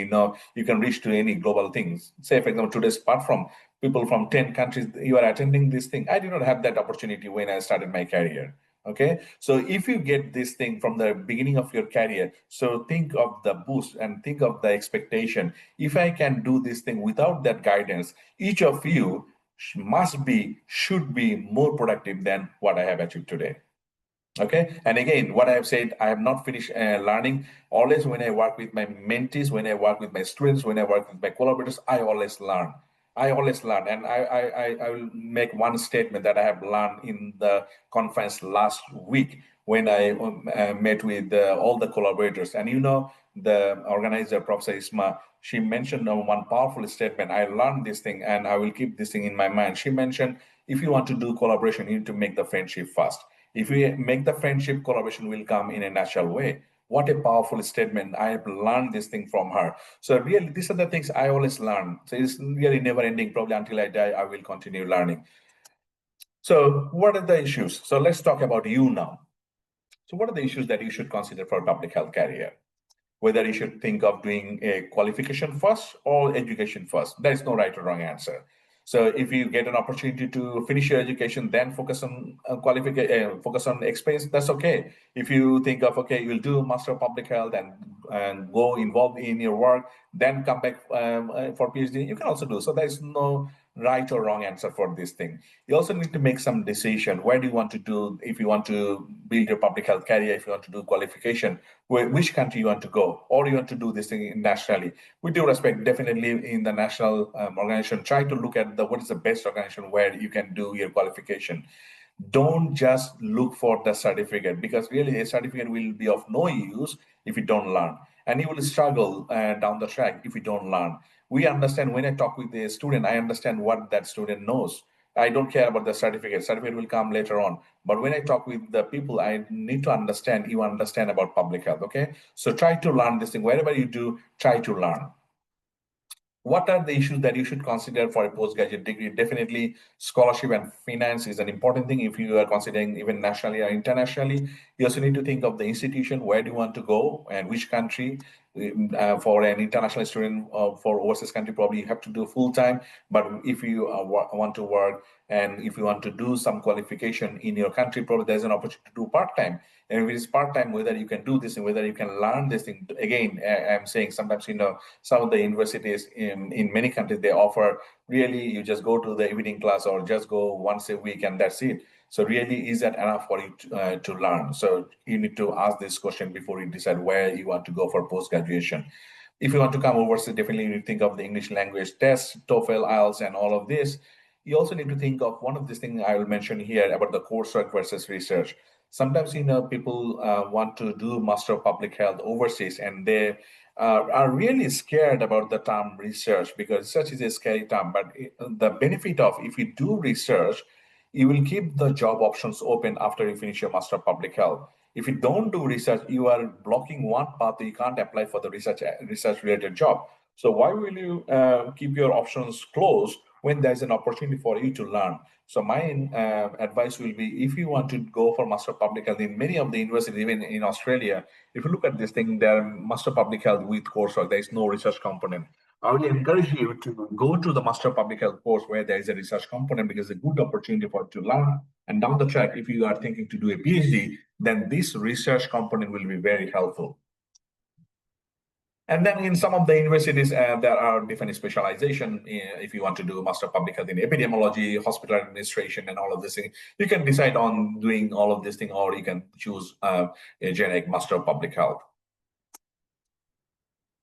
you can reach to any global things. Say, for example, today's platform, people from 10 countries, you are attending this thing. I did not have that opportunity when I started my career. Okay, so if you get this thing from the beginning of your career, so think of the boost and think of the expectation. If I can do this thing without that guidance, each of you should be more productive than what I have achieved today. Okay, and again, what I have said, I have not finished learning. Always, when I work with my mentees, when I work with my students, when I work with my collaborators, I always learn. I always learn, and I will make one statement that I have learned in the conference last week when I met with all the collaborators. And the organizer, Professor Isma, she mentioned one powerful statement. I learned this thing, and I will keep this thing in my mind. She mentioned, if you want to do collaboration, you need to make the friendship first. If we make the friendship, collaboration will come in a natural way. What a powerful statement. I have learned this thing from her. So really, these are the things I always learn. So it's really never ending. Probably until I die, I will continue learning. So what are the issues? So let's talk about you now. So what are the issues that you should consider for a public health career? Whether you should think of doing a qualification first or education first. There is no right or wrong answer. So if you get an opportunity to finish your education, then focus on qualification, focus on experience, that's okay. If you think of, okay, you'll do Master of Public Health and go involved in your work, then come back for PhD, you can also do. So there's no right or wrong answer for this thing. You also need to make some decision. Where do you want to do, if you want to build your public health career, if you want to do qualification, which country you want to go, or you want to do this thing nationally. With due respect, definitely in the national organization, try to look at what is the best organization where you can do your qualification. Don't just look for the certificate, because really a certificate will be of no use if you don't learn, and you will struggle down the track if you don't learn. We understand, when I talk with a student, I understand what that student knows. I don't care about the certificate. Certificate will come later on. But when I talk with the people, I need to understand, you understand about public health, okay? So try to learn this thing. Wherever you do, try to learn. What are the issues that you should consider for a postgraduate degree? Definitely, scholarship and finance is an important thing if you are considering even nationally or internationally. You also need to think of the institution, where do you want to go and which country. For an international student, for overseas country, probably you have to do full time. But if you want to work and if you want to do some qualification in your country, probably there's an opportunity to do part time. And if it is part time, whether you can do this and whether you can learn this thing. Again, I'm saying sometimes, some of the universities in many countries, they offer really you just go to the evening class or just go once a week and that's it. So really, is that enough for you to learn? So you need to ask this question before you decide where you want to go for post-graduation. If you want to come overseas, definitely you need to think of the English language test, TOEFL, IELTS, and all of this. You also need to think of one of these things I will mention here about the coursework versus research. Sometimes, people want to do Master of Public Health overseas, and they are really scared about the term research because research is a scary term. But the benefit of if you do research, you will keep the job options open after you finish your Master of Public Health. If you don't do research, you are blocking one path. You can't apply for the research related job. So why will you keep your options closed when there's an opportunity for you to learn? So my advice will be, if you want to go for Master of Public Health in many of the universities, even in Australia, if you look at this thing, there are Master of Public Health with coursework. There is no research component. I would encourage you to go to the Master of Public Health course where there is a research component because it's a good opportunity for you to learn. And down the track, if you are thinking to do a PhD, then this research component will be very helpful. And then in some of the universities, there are different specialization. If you want to do Master of Public Health in epidemiology, hospital administration, and all of this thing, you can decide on doing all of this thing, or you can choose a generic Master of Public Health.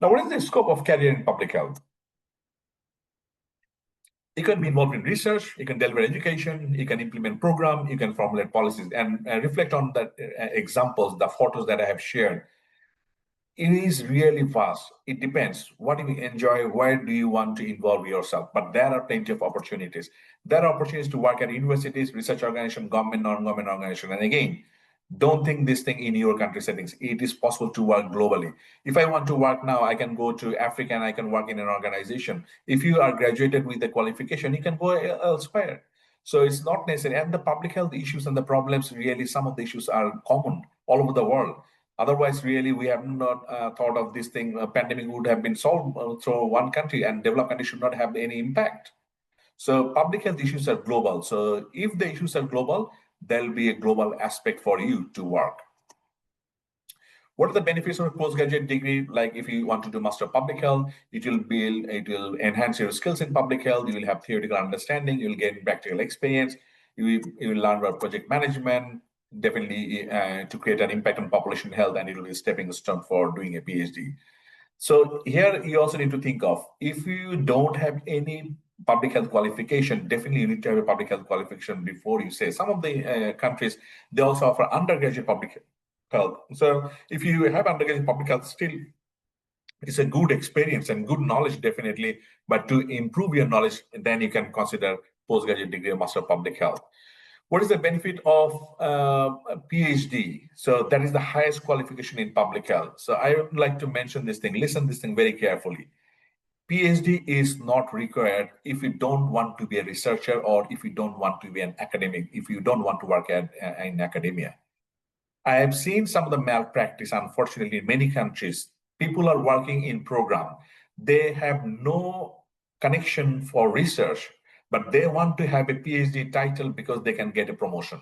Now, what is the scope of career in public health? You can be involved in research, you can deliver education, you can implement program, you can formulate policies, and reflect on the examples, the photos that I have shared. It is really vast. It depends. What do you enjoy? Where do you want to involve yourself? But there are plenty of opportunities. There are opportunities to work at universities, research organization, government, non-government organization. And again, don't think this thing in your country settings. It is possible to work globally. If I want to work now, I can go to Africa and I can work in an organization. If you are graduated with the qualification, you can go elsewhere. So it's not necessary. And the public health issues and the problems, really, some of the issues are common all over the world. Otherwise, really, we have not thought of this thing. A pandemic would have been solved through one country, and developed countries should not have any impact. So public health issues are global. So if the issues are global, there'll be a global aspect for you to work. What are the benefits of a postgraduate degree? Like if you want to do Master of Public Health, it will enhance your skills in public health. You will have theoretical understanding. You will gain practical experience. You will learn about project management, definitely to create an impact on population health, and it will be a stepping stone for doing a PhD. So here you also need to think of, if you don't have any public health qualification, definitely you need to have a public health qualification before you say. Some of the countries, they also offer undergraduate public health. So if you have undergraduate public health, still it's a good experience and good knowledge, definitely. But to improve your knowledge, then you can consider postgraduate degree or Master of Public Health. What is the benefit of a PhD? So that is the highest qualification in public health. So I would like to mention this thing. Listen this thing very carefully. PhD is not required if you don't want to be a researcher or if you don't want to be an academic, if you don't want to work in academia. I have seen some of the malpractice, unfortunately, in many countries. People are working in program. They have no connection for research, but they want to have a PhD title because they can get a promotion.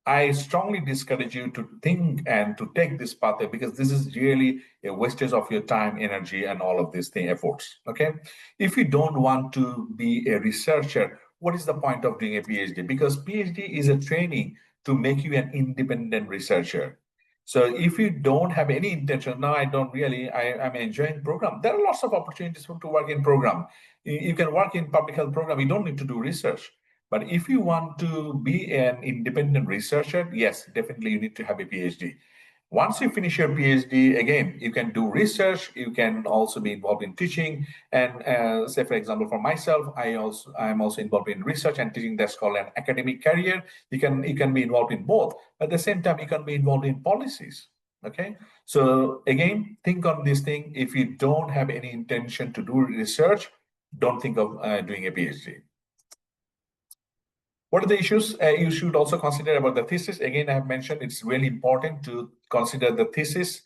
I strongly discourage you to think and to take this pathway because this is really a wastage of your time, energy, and all of these efforts. Okay. If you don't want to be a researcher, what is the point of doing a PhD? Because PhD is a training to make you an independent researcher. So if you don't have any intention, no, I don't really, I'm enjoying program. There are lots of opportunities to work in program. You can work in public health program. You don't need to do research. But if you want to be an independent researcher, yes, definitely you need to have a PhD. Once you finish your PhD, again, you can do research. You can also be involved in teaching. And say, for example, for myself, I'm also involved in research and teaching. That's called an academic career. You can be involved in both. At the same time, you can be involved in policies. Okay. So again, think on this thing. If you don't have any intention to do research, don't think of doing a PhD. What are the issues you should also consider about the thesis? Again, I have mentioned it's really important to consider the thesis.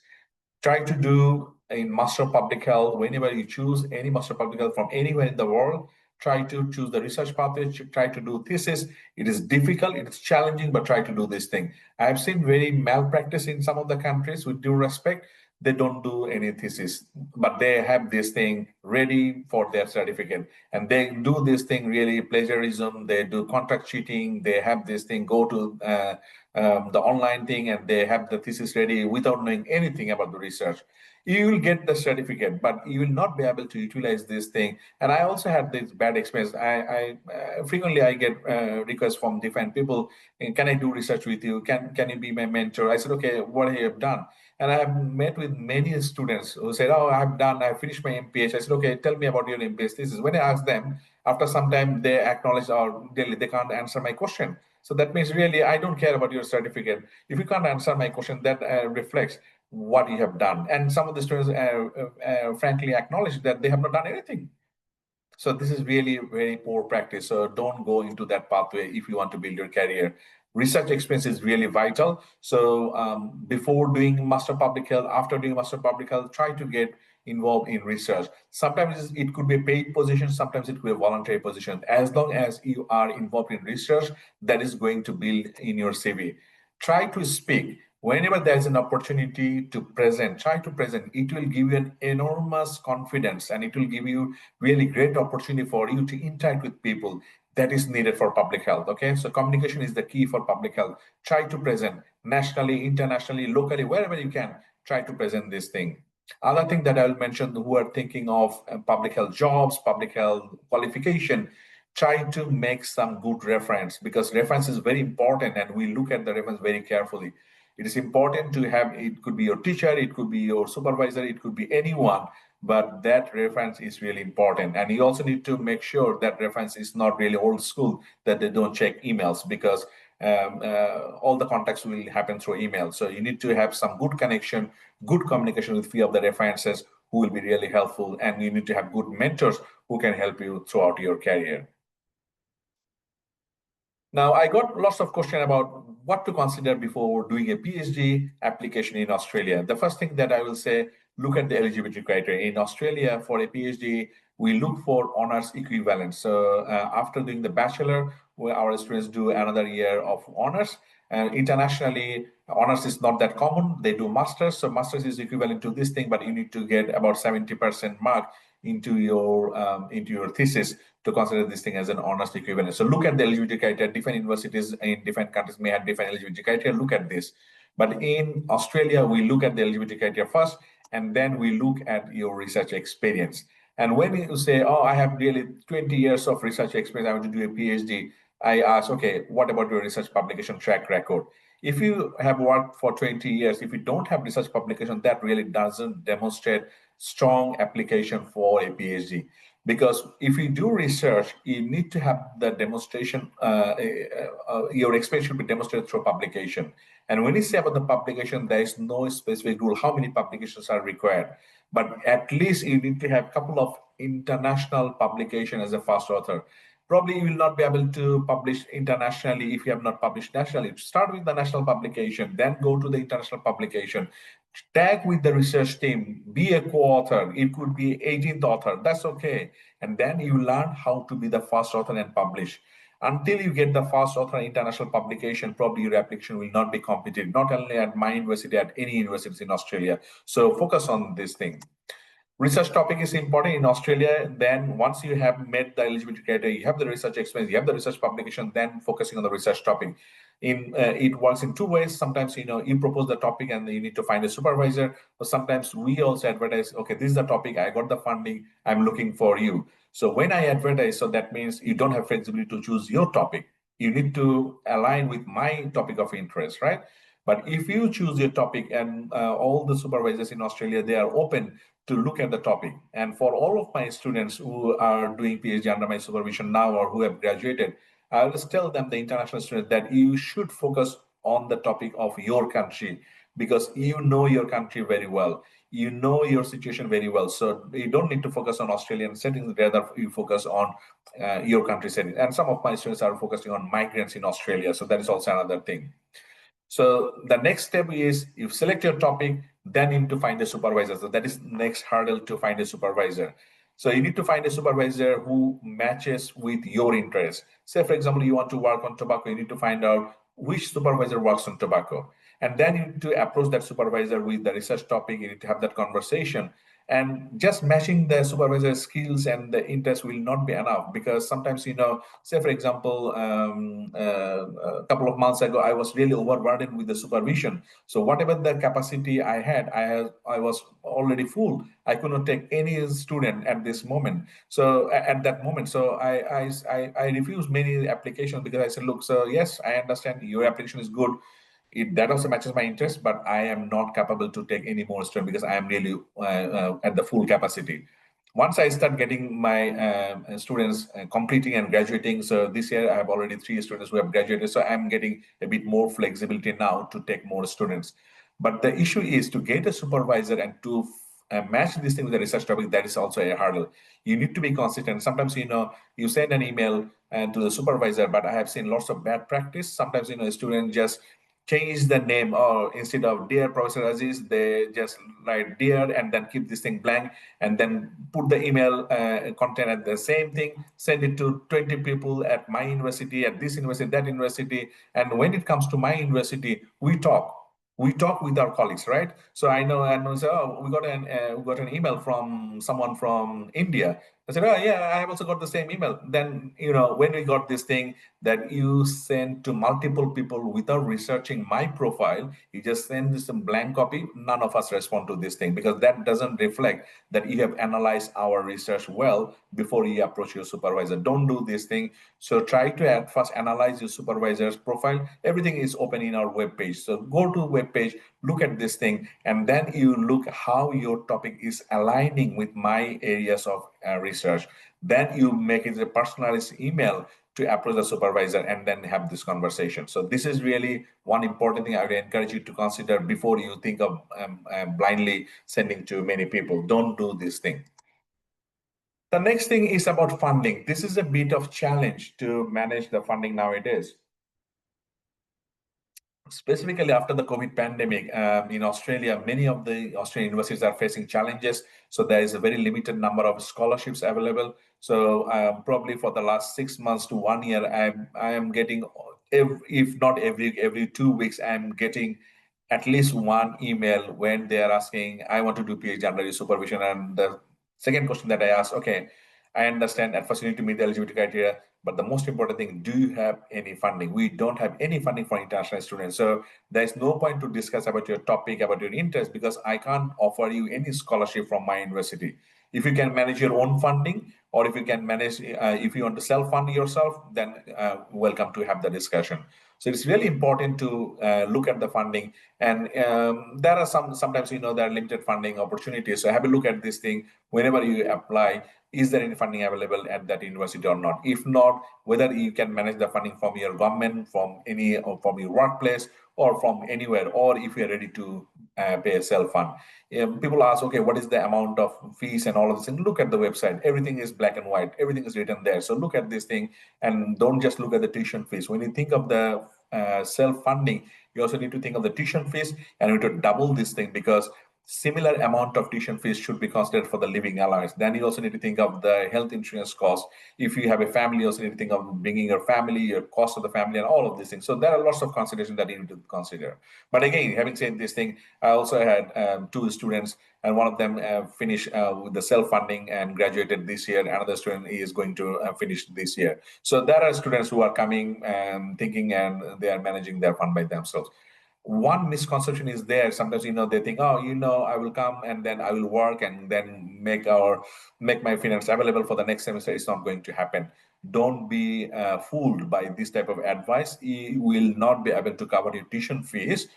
Try to do in Master of Public Health, whenever you choose any Master of Public Health from anywhere in the world, try to choose the research pathway, try to do thesis. It is difficult, it's challenging, but try to do this thing. I have seen very malpractice in some of the countries, with due respect. They don't do any thesis, but they have this thing ready for their certificate. And they do this thing really plagiarism, they do contract cheating, they have this thing, go to the online thing, and they have the thesis ready without knowing anything about the research. You will get the certificate, but you will not be able to utilize this thing. And I also had this bad experience. I frequently I get requests from different people. Can I do research with you? Can you be my mentor? I said, okay, what have you done? And I have met with many students who said, oh, I finished my MPH. I said, okay, tell me about your MPH thesis. When I asked them, after some time, they acknowledge or they can't answer my question. So that means really, I don't care about your certificate. If you can't answer my question, that reflects what you have done. And some of the students frankly acknowledge that they have not done anything. So this is really very poor practice. So don't go into that pathway if you want to build your career. Research experience is really vital. So before doing Master Public Health, after doing Master Public Health, try to get involved in research. Sometimes it could be a paid position, sometimes it could be a voluntary position. As long as you are involved in research, that is going to build in your CV. Try to speak. Whenever there's an opportunity to present, try to present. It will give you an enormous confidence, and it will give you really great opportunity for you to interact with people. That is needed for public health. Okay, so communication is the key for public health. Try to present nationally, internationally, locally, wherever you can. Try to present this thing. Other thing that I'll mention, who are thinking of public health jobs, public health qualification, try to make some good reference, because reference is very important and we look at the reference very carefully. It is important to have, it could be your teacher, it could be your supervisor, it could be anyone, but that reference is really important. And you also need to make sure that reference is not really old school, that they don't check emails, because all the contacts will happen through email. So you need to have some good connection, good communication with few of the references who will be really helpful. And you need to have good mentors who can help you throughout your career. Now, I got lots of questions about what to consider before doing a PhD application in Australia. The first thing that I will say, look at the eligibility criteria. In Australia, for a PhD, we look for honors equivalent. So after doing the bachelor, our students do another year of honors. And internationally, honors is not that common. They do masters. So masters is equivalent to this thing, but you need to get about 70% mark into your thesis to consider this thing as an honors equivalent. So look at the eligibility criteria. Different universities in different countries may have different eligibility criteria. Look at this. But in Australia, we look at the eligibility criteria first, and then we look at your research experience. And when you say, oh, I have really 20 years of research experience, I want to do a PhD, I ask, okay, what about your research publication track record? If you have worked for 20 years, if you don't have research publication, that really doesn't demonstrate strong application for a PhD. Because if you do research, you need to have the demonstration, your experience should be demonstrated through publication. And when you say about the publication, there is no specific rule how many publications are required. But at least you need to have a couple of international publication as a first author. Probably you will not be able to publish internationally if you have not published nationally. Start with the national publication, then go to the international publication. Tag with the research team, be a co-author. It could be 18th author, that's okay. And then you learn how to be the first author and publish. Until you get the first author international publication, probably your application will not be competitive, not only at my university, at any universities in Australia. So focus on this thing. Research topic is important in Australia. Then once you have met the eligibility criteria, you have the research experience, you have the research publication, then focusing on the research topic. It works in two ways. Sometimes you propose the topic and you need to find a supervisor, or sometimes we also advertise, okay, this is the topic, I got the funding, I'm looking for you. So when I advertise, so that means you don't have flexibility to choose your topic. You need to align with my topic of interest, right? But if you choose your topic, and all the supervisors in Australia, they are open to look at the topic. And for all of my students who are doing PhD under my supervision now or who have graduated, I always tell them, the international students, that you should focus on the topic of your country, because you know your country very well. You know your situation very well. So you don't need to focus on Australian settings, rather you focus on your country settings. And some of my students are focusing on migrants in Australia. So that is also another thing. So the next step is you select your topic, then you need to find a supervisor. So that is next hurdle, to find a supervisor. So you need to find a supervisor who matches with your interest. Say, for example, you want to work on tobacco, you need to find out which supervisor works on tobacco. And then you need to approach that supervisor with the research topic. You need to have that conversation. And just matching the supervisor's skills and the interest will not be enough, because sometimes, say for example, a couple of months ago, I was really overburdened with the supervision. So whatever the capacity I was already full. I could not take any student at this moment. So at that moment, so I refused many applications, because I said, look, so yes, I understand your application is good. That also matches my interest, but I am not capable to take any more students, because I am really at the full capacity. Once I start getting my students completing and graduating, so this year I have already 3 students who have graduated, so I'm getting a bit more flexibility now to take more students. But the issue is to get a supervisor and to match this thing with the research topic. That is also a hurdle. You need to be consistent. Sometimes, you send an email and to the supervisor, but I have seen lots of bad practice. Sometimes, a student just change the name, or instead of dear Professor Aziz, they just write dear and then keep this thing blank, and then put the email content at the same thing, send it to 20 people at my university, at this university, that university. And when it comes to my university, we talk with our colleagues, right? So I know, and we say, oh, we got an email from someone from India. I said, oh yeah, I have also got the same email. Then, when we got this thing that you send to multiple people without researching my profile, you just send this blank copy. None of us respond to this thing, because that doesn't reflect that you have analyzed our research well before you approach your supervisor. Don't do this thing. So try to at first analyze your supervisor's profile. Everything is open in our web page. So go to web page, look at this thing, and then you look how your topic is aligning with my areas of research. Then you make it a personalized email to approach the supervisor and then have this conversation. So this is really one important thing I would encourage you to consider before you think of blindly sending to many people. Don't do this thing. The next thing is about funding. This is a bit of challenge to manage the funding nowadays. Specifically after the COVID pandemic, in Australia, many of the Australian universities are facing challenges. So there is a very limited number of scholarships available. So probably for the last 6 months to 1 year, I am getting, if not every 2 weeks, I'm getting at least one email when they are asking, I want to do PhD under your supervision. And the second question that I ask, okay, I understand at first you need to meet the eligibility criteria, but the most important thing, do you have any funding? We don't have any funding for international students. So there's no point to discuss about your topic, about your interest, because I can't offer you any scholarship from my university. If you can manage your own funding, or if you can manage, if you want to self-fund yourself, then welcome to have the discussion. So it's really important to look at the funding. And there are sometimes, there are limited funding opportunities. So have a look at this thing whenever you apply. Is there any funding available at that university or not? If not, whether you can manage the funding from your government, from any, or from your workplace, or from anywhere, or if you're ready to pay a self-fund. People ask, okay, what is the amount of fees and all of this? And look at the website. Everything is black and white. Everything is written there. So look at this thing, and don't just look at the tuition fees. When you think of the self-funding, you also need to think of the tuition fees, and you need to double this thing, because similar amount of tuition fees should be considered for the living allowance. Then you also need to think of the health insurance cost. If you have a family, you also need to think of bringing your family, your cost of the family, and all of these things. So there are lots of considerations that you need to consider. But again, having said this thing, I also had 2 students, and one of them finished with the self-funding and graduated this year. Another student is going to finish this year. So there are students who are coming and thinking, and they are managing their fund by themselves. One misconception is there. Sometimes, they think, oh, I will come and then I will work and then make my finance available for the next semester. It's not going to happen. Don't be fooled by this type of advice. You will not be able to cover your tuition fees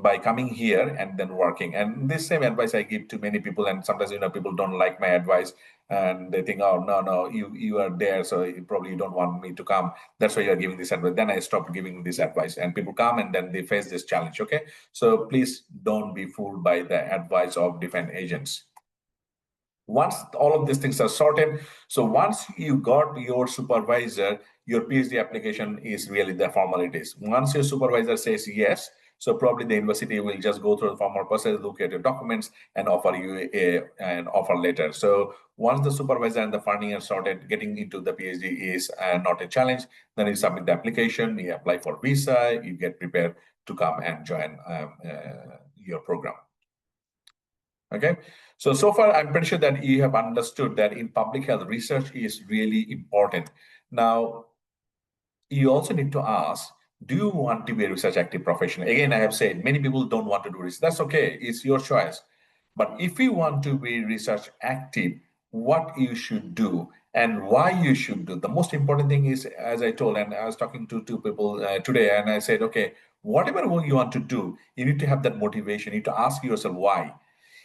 by coming here and then working. And this same advice I give to many people, and sometimes people don't like my advice, and they think, oh no, you are there, so probably you don't want me to come. That's why you are giving this advice. Then I stopped giving this advice, and people come and then they face this challenge. Okay, so please don't be fooled by the advice of different agents. Once all of these things are sorted, so once you got your supervisor, your PhD application is really the formalities. Once your supervisor says yes, so probably the university will just go through the formal process, look at your documents, and offer you an offer letter. So once the supervisor and the funding are sorted, getting into the PhD is not a challenge. Then you submit the application, you apply for visa, you get prepared to come and join your program. Okay, so far I'm pretty sure that you have understood that in public health, research is really important. Now, you also need to ask, do you want to be a research active professional? Again, I have said many people don't want to do research. That's okay, it's your choice. But if you want to be research active, what you should do and why you should do. The most important thing is, as I told, and I was talking to two people today, and I said, okay, whatever work you want to do, you need to have that motivation. You need to ask yourself why.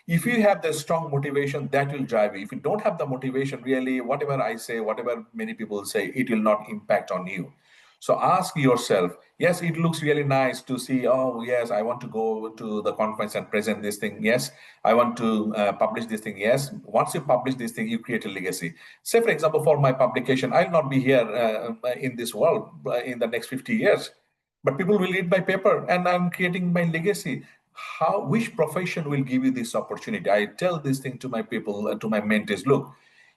If you have the strong motivation, that will drive you. If you don't have the motivation, really, whatever I say, whatever many people say, it will not impact on you. So ask yourself, yes, it looks really nice to see, oh, yes, I want to go to the conference and present this thing. Yes, I want to publish this thing. Yes, once you publish this thing, you create a legacy. Say, for example, for my publication, I'll not be here in this world in the next 50 years, but people will read my paper and I'm creating my legacy. Which profession will give you this opportunity? I tell this thing to my people, to my mentees. Look,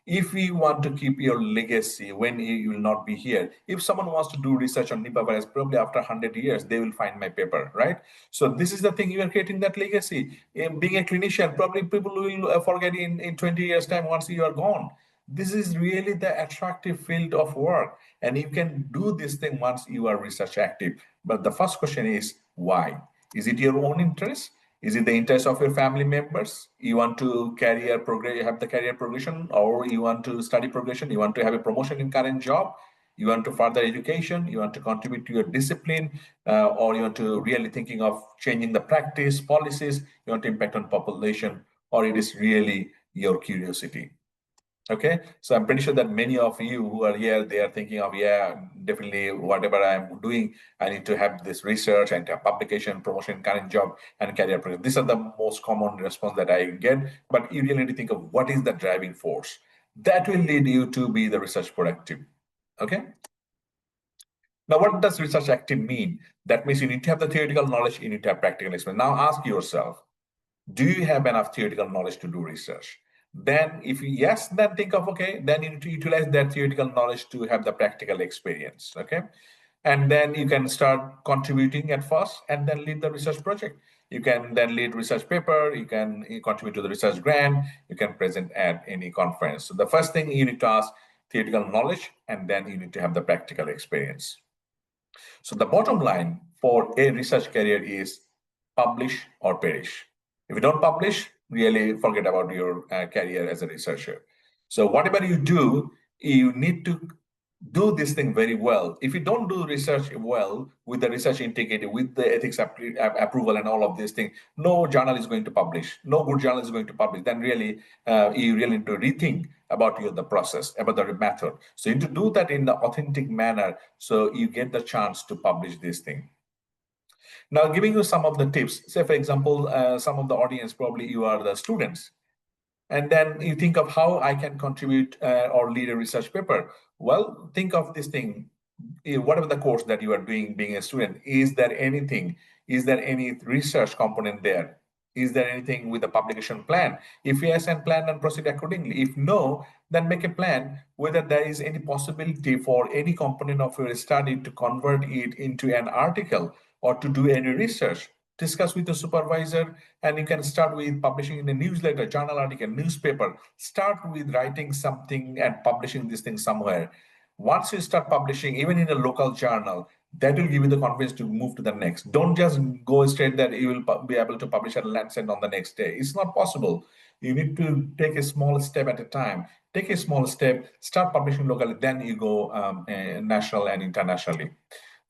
if you want to keep your legacy when you will not be here, if someone wants to do research on Nipah virus, probably after 100 years they will find my paper, right? So this is the thing, you are creating that legacy. In being a clinician, probably people will forget in 20 years time once you are gone. This is really the attractive field of work, and you can do this thing once you are research active. But the first question is why? Is it your own interest? Is it the interest of your family members? You want to career progress, have the career progression, or you want to study progression? You want to have a promotion in current job? You want to further education? You want to contribute to your discipline, or you want to really thinking of changing the practice policies? You want to impact on population, or it is really your curiosity? Okay, so I'm pretty sure that many of you who are here, they are thinking of, yeah, definitely whatever I'm doing, I need to have this research and have publication, promotion, current job, and career progression. These are the most common response that I get. But you really need to think of what is the driving force that will lead you to be the research productive. Okay. Now, what does research active mean? That means you need to have the theoretical knowledge, you need to have practical experience. Now, ask yourself, do you have enough theoretical knowledge to do research? Then if yes, then think of, okay, then you need to utilize that theoretical knowledge to have the practical experience. Okay, and then you can start contributing at first and then lead the research project. You can then lead research paper, you can contribute to the research grant, you can present at any conference. So the first thing you need to ask, theoretical knowledge, and then you need to have the practical experience. So the bottom line for a research career is publish or perish. If you don't publish, really forget about your career as a researcher. So whatever you do, you need to do this thing very well. If you don't do research well with the research integrity, with the ethics approval and all of these things, no journal is going to publish. No good journal is going to publish. Then really, you really need to rethink about the process, about the method. So you need to do that in the authentic manner so you get the chance to publish this thing. Now, giving you some of the tips. Say, for example, some of the audience, probably you are the students. And then you think of how I can contribute or lead a research paper. Well, think of this thing. Whatever the course that you are doing, being a student, is there anything? Is there any research component there? Is there anything with a publication plan? If yes, and plan and proceed accordingly. If no, then make a plan whether there is any possibility for any component of your study to convert it into an article or to do any research. Discuss with the supervisor, and you can start with publishing in a newsletter, journal article, newspaper. Start with writing something and publishing this thing somewhere. Once you start publishing, even in a local journal, that will give you the confidence to move to the next. Don't just go straight that you will be able to publish at Lancet on the next day. It's not possible. You need to take a small step at a time. Take a small step, start publishing locally, then you go national and internationally.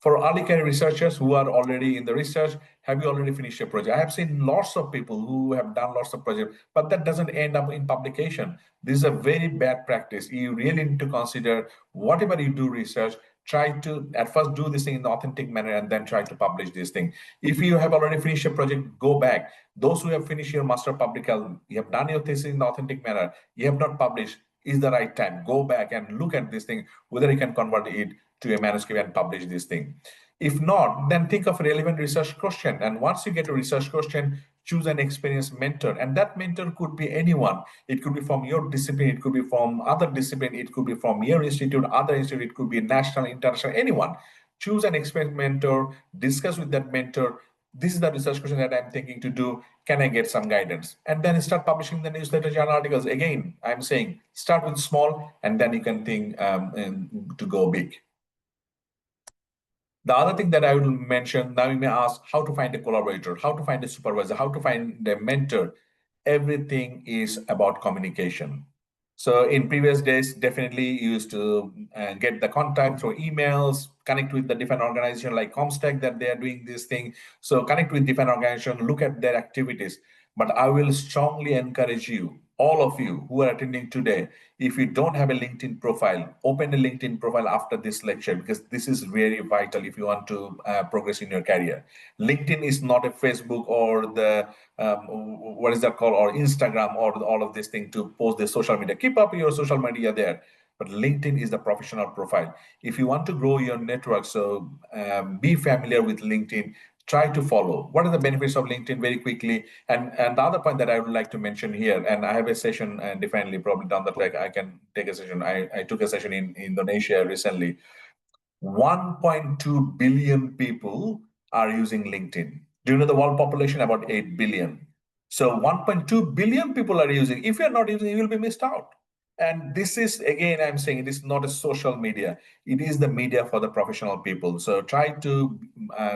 For early career researchers who are already in the research, have you already finished your project? I have seen lots of people who have done lots of projects, but that doesn't end up in publication. This is a very bad practice. You really need to consider whatever you do research, try to at first do this thing in an authentic manner and then try to publish this thing. If you have already finished your project, go back. Those who have finished your master public health, you have done your thesis in an authentic manner, you have not published, is the right time. Go back and look at this thing, whether you can convert it to a manuscript and publish this thing. If not, then think of a relevant research question. And once you get a research question, choose an experienced mentor. And that mentor could be anyone. It could be from your discipline, it could be from other discipline, it could be from your institute, other institute, it could be national, international, anyone. Choose an experienced mentor, discuss with that mentor. This is the research question that I'm thinking to do. Can I get some guidance? And then start publishing the newsletter journal articles. Again, I'm saying start with small and then you can think to go big. The other thing that I will mention, now you may ask how to find a collaborator, how to find a supervisor, how to find a mentor. Everything is about communication. So in previous days, definitely you used to get the contact through emails, connect with the different organization like Comstech that they are doing this thing. So connect with different organization, look at their activities. But I will strongly encourage you, all of you who are attending today, if you don't have a LinkedIn profile, open a LinkedIn profile after this lecture because this is very vital if you want to progress in your career. LinkedIn is not a Facebook or the what is that called, or Instagram, or all of this thing to post the social media. Keep up your social media there, but LinkedIn is the professional profile. If you want to grow your network, so be familiar with LinkedIn. Try to follow. What are the benefits of LinkedIn very quickly? And the other point that I would like to mention here, and I have a session definitely probably down the track, I can take a session. I took a session in Indonesia recently. 1.2 billion people are using LinkedIn. Do you know the world population? About 8 billion. So 1.2 billion people are using. If you're not using, you will be missed out. And this is, again, I'm saying it is not a social media. It is the media for the professional people. So try to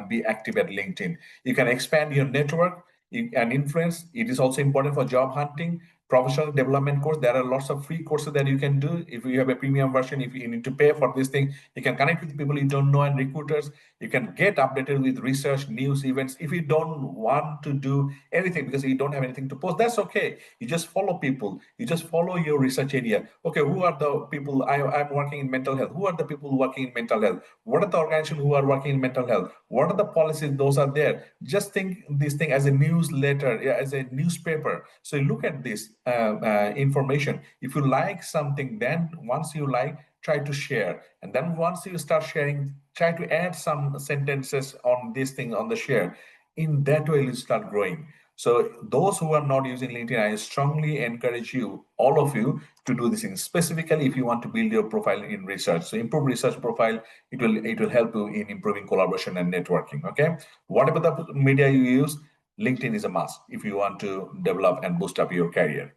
be active at LinkedIn. You can expand your network and influence. It is also important for job hunting, professional development course. There are lots of free courses that you can do. If you have a premium version, if you need to pay for this thing, you can connect with people you don't know and recruiters. You can get updated with research, news, events. If you don't want to do anything because you don't have anything to post, that's okay. You just follow people. You just follow your research area. Okay, who are the people? I'm working in mental health. Who are the people working in mental health? What are the organizations who are working in mental health? What are the policies? Those are there. Just think this thing as a newsletter, as a newspaper. So you look at this information. If you like something, then once you like, try to share. And then once you start sharing, try to add some sentences on this thing on the share. In that way, you start growing. So those who are not using LinkedIn, I strongly encourage you, all of you, to do this thing. Specifically, if you want to build your profile in research, so improve research profile, it will help you in improving collaboration and networking. Okay, whatever the media you use, LinkedIn is a must if you want to develop and boost up your career.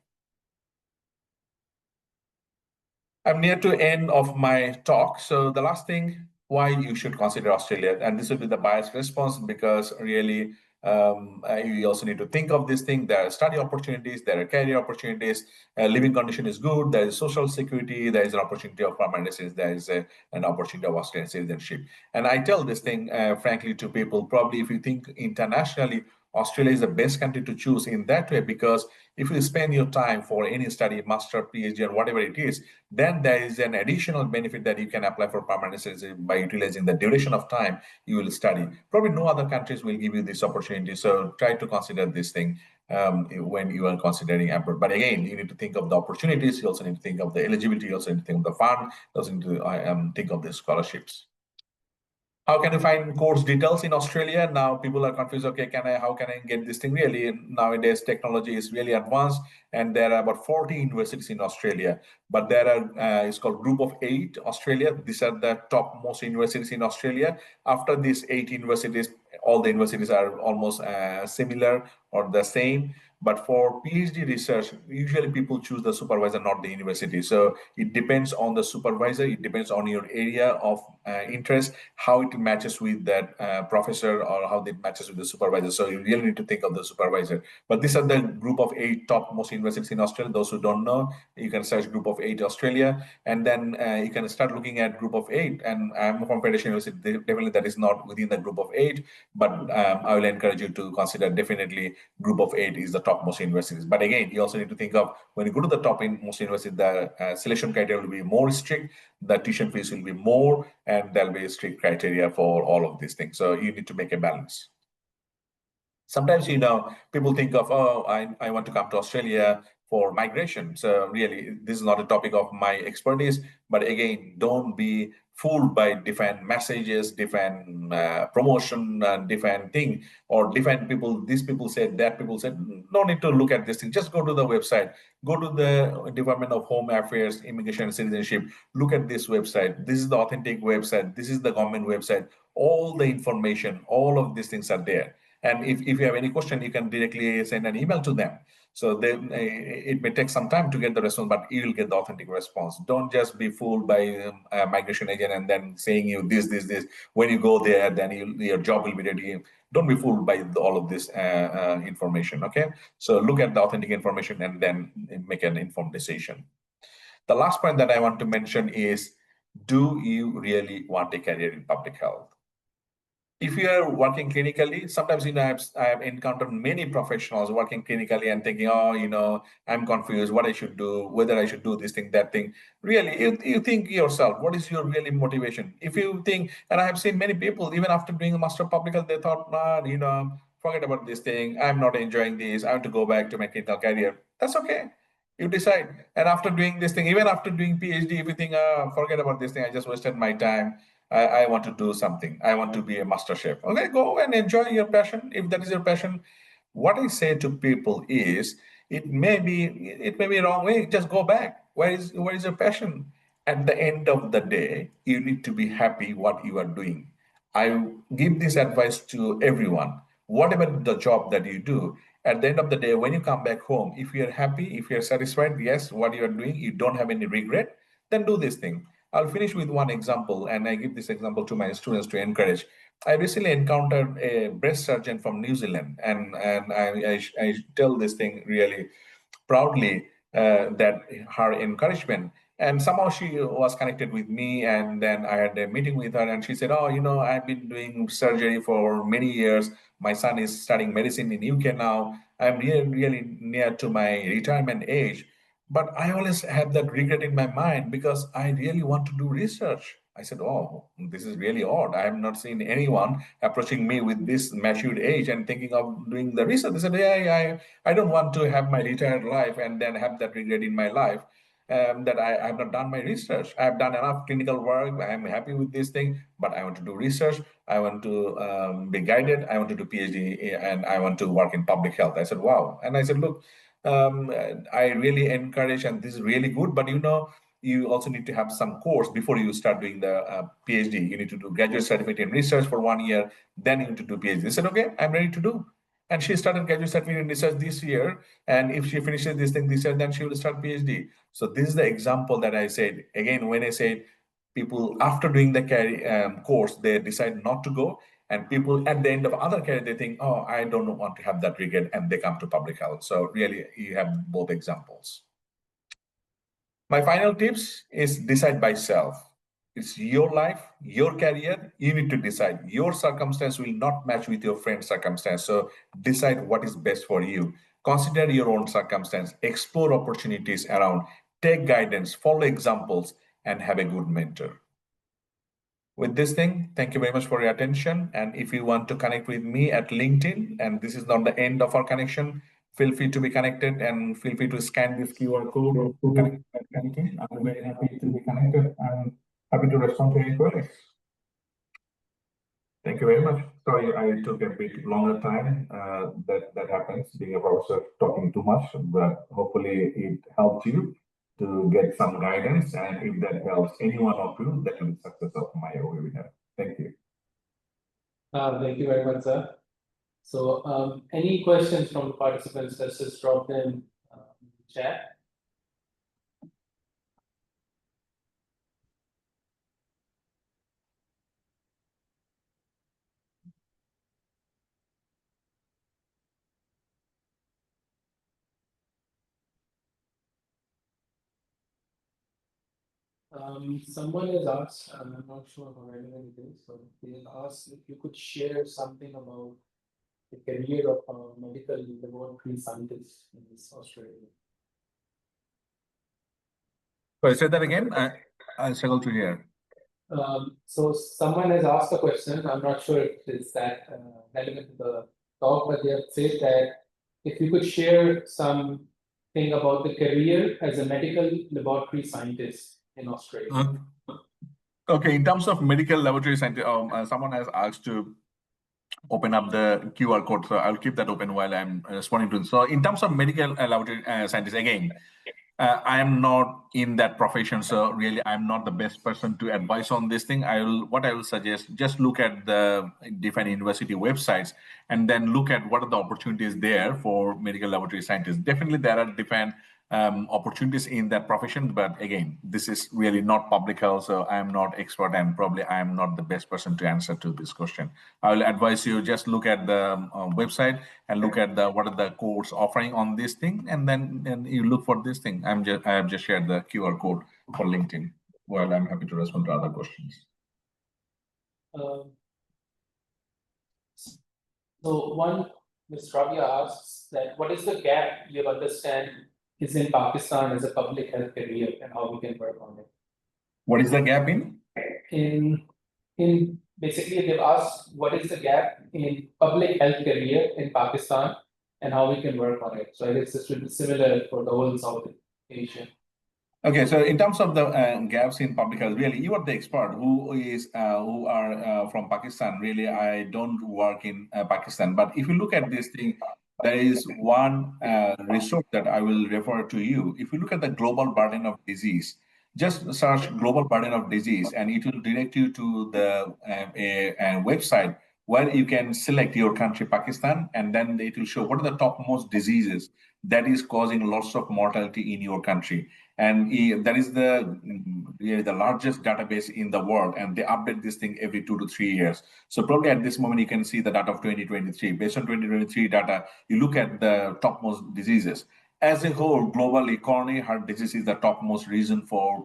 I'm near to end of my talk. So the last thing, why you should consider Australia, and this will be the biased response because really you also need to think of this thing. There are study opportunities, there are career opportunities, living condition is good, there is social security, there is an opportunity of permanent residence, there is an opportunity of Australian citizenship. And I tell this thing frankly to people, probably if you think internationally, Australia is the best country to choose in that way because if you spend your time for any study, master, PhD, or whatever it is, then there is an additional benefit that you can apply for permanent residency by utilizing the duration of time you will study. Probably no other countries will give you this opportunity. So try to consider this thing when you are considering abroad. But again, you need to think of the opportunities. You also need to think of the eligibility. You also need to think of the fund. You also need to think of the scholarships. How can you find course details in Australia? Now people are confused. Okay, how can I get this thing? Really, nowadays technology is really advanced, and there are about 40 universities in Australia. But there are it's called Group of Eight Australia. These are the top most universities in Australia. After these 8 universities, all the universities are almost similar or the same. But for PhD research, usually people choose the supervisor, not the university. So it depends on the supervisor. It depends on your area of interest, how it matches with that professor, or how it matches with the supervisor. So you really need to think of the supervisor. But these are the group of 8 top most universities in Australia. Those who don't know, you can search group of 8 Australia, and then you can start looking at group of 8. And I'm from Federation University. Definitely that is not within the group of 8, but I will encourage you to consider definitely group of 8 is the topmost universities. But again, you also need to think of when you go to the top in most universities, the selection criteria will be more strict, the tuition fees will be more, and there'll be strict criteria for all of these things. So you need to make a balance. Sometimes, people think of, oh, I want to come to Australia for migration. So really, this is not a topic of my expertise. But again, don't be fooled by different messages, different promotion, different thing, or different people. These people said, that people said. No need to look at this thing. Just go to the website. Go to the Department of Home Affairs, Immigration and Citizenship. Look at this website. This is the authentic website. This is the government website. All the information, all of these things are there. And if you have any question, you can directly send an email to them. So it may take some time to get the response, but you will get the authentic response. Don't just be fooled by a migration agent and then saying you this. When you go there, then your job will be ready. Don't be fooled by all of this information, okay? So look at the authentic information and then make an informed decision. The last point that I want to mention is, do you really want a career in public health? If you are working clinically, sometimes I've encountered many professionals working clinically and thinking, oh, I'm confused what I should do, whether I should do this thing, that thing. Really, you think yourself, what is your really motivation? If you think, and I have seen many people, even after doing a master of public health, they thought, nah, forget about this thing. I'm not enjoying this. I want to go back to my clinical career. That's okay. You decide. And after doing this thing, even after doing PhD, if you think, forget about this thing, I just wasted my time. I want to do something. I want to be a master chef. Okay, go and enjoy your passion. If that is your passion, what I say to people is, it may be wrong way. Just go back. Where is your passion? At the end of the day, you need to be happy what you are doing. I give this advice to everyone. Whatever the job that you do, at the end of the day, when you come back home, if you're happy, if you're satisfied, yes, what you're doing, you don't have any regret, then do this thing. I'll finish with one example, and I give this example to my students to encourage. I recently encountered a breast surgeon from New Zealand, and I tell this thing really proudly, that her encouragement. And somehow she was connected with me, and then I had a meeting with her, and she said, "Oh, I've been doing surgery for many years. My son is studying medicine in UK now. I'm really, really near to my retirement age, but I always have that regret in my mind because I really want to do research." I said, "Oh, this is really odd. I have not seen anyone approaching me with this matured age and thinking of doing the research." They said, "Yeah, I don't want to have my retired life and then have that regret in my life, that I have not done my research. I have done enough clinical work. I am happy with this thing, but I want to do research. I want to be guided. I want to do PhD, and I want to work in public health." I said, "Wow." And I said, "Look, I really encourage, and this is really good, but you also need to have some course before you start doing the PhD. You need to do graduate certificate in research for 1 year, then you need to do PhD." I said, "Okay, I'm ready to do." And she started graduate certificate in research this year. And if she finishes this thing this year, then she will start PhD. So this is the example that I said. Again, when I said people after doing the course, they decide not to go. And people at the end of other career, they think, oh, I don't want to have that regret. And they come to public health. So really, you have both examples. My final tips is decide by self. It's your life, your career. You need to decide. Your circumstance will not match with your friend's circumstance. So decide what is best for you. Consider your own circumstance. Explore opportunities around. Take guidance. Follow examples. And have a good mentor. With this thing, thank you very much for your attention. And if you want to connect with me at LinkedIn, and this is not the end of our connection, feel free to be connected and feel free to scan this QR code to connect at LinkedIn. I'm very happy to be connected and happy to respond to any queries. Thank you very much. Sorry, I took a bit longer time. That happens, being a professor talking too much, but hopefully it helped you to get some guidance. And if that helps any one of you, that will be the success of my webinar. Thank you. Thank you very much, sir. So, any questions from the participants? Let's just drop them in the chat. Someone has asked, I'm not sure how relevant it is, but they have asked if you could share something about the career of a medical laboratory scientist in this Australia. So say that again. I struggle to hear. So someone has asked a question. I'm not sure if it's that relevant to the talk, but they have said that if you could share something about the career as a medical laboratory scientist in Australia. Okay, in terms of medical laboratory scientist, someone has asked to open up the QR code, so I'll keep that open while I'm responding to this. So in terms of medical laboratory scientists, again, I am not in that profession, so really I'm not the best person to advise on this thing. What I will suggest, just look at the different university websites and then look at what are the opportunities there for medical laboratory scientists. Definitely there are different opportunities in that profession, but again, this is really not public health, so I'm not expert and probably I'm not the best person to answer to this question. I will advise you just look at the website and look at what are the course offering on this thing, and then you look for this thing. I have just shared the QR code for LinkedIn. Well, I'm happy to respond to other questions. So one, Ms. Rabia asks that what is the gap you understand is in Pakistan as a public health career and how we can work on it? What is the gap in? In basically they've asked what is the gap in public health career in Pakistan and how we can work on it. So I guess this should be similar for the whole South Asia. Okay, so in terms of the gaps in public health, really, you are the expert who are from Pakistan. Really, I don't work in Pakistan, but if you look at this thing, there is one resource that I will refer to you. If you look at the global burden of disease, just search global burden of disease, and it will direct you to the a website where you can select your country, Pakistan, and then it will show what are the topmost diseases that is causing lots of mortality in your country. And that is really the largest database in the world, and they update this thing every 2 to 3 years. So probably at this moment you can see the data of 2023. Based on 2023 data, you look at the topmost diseases. As a whole, global economy, heart disease is the topmost reason for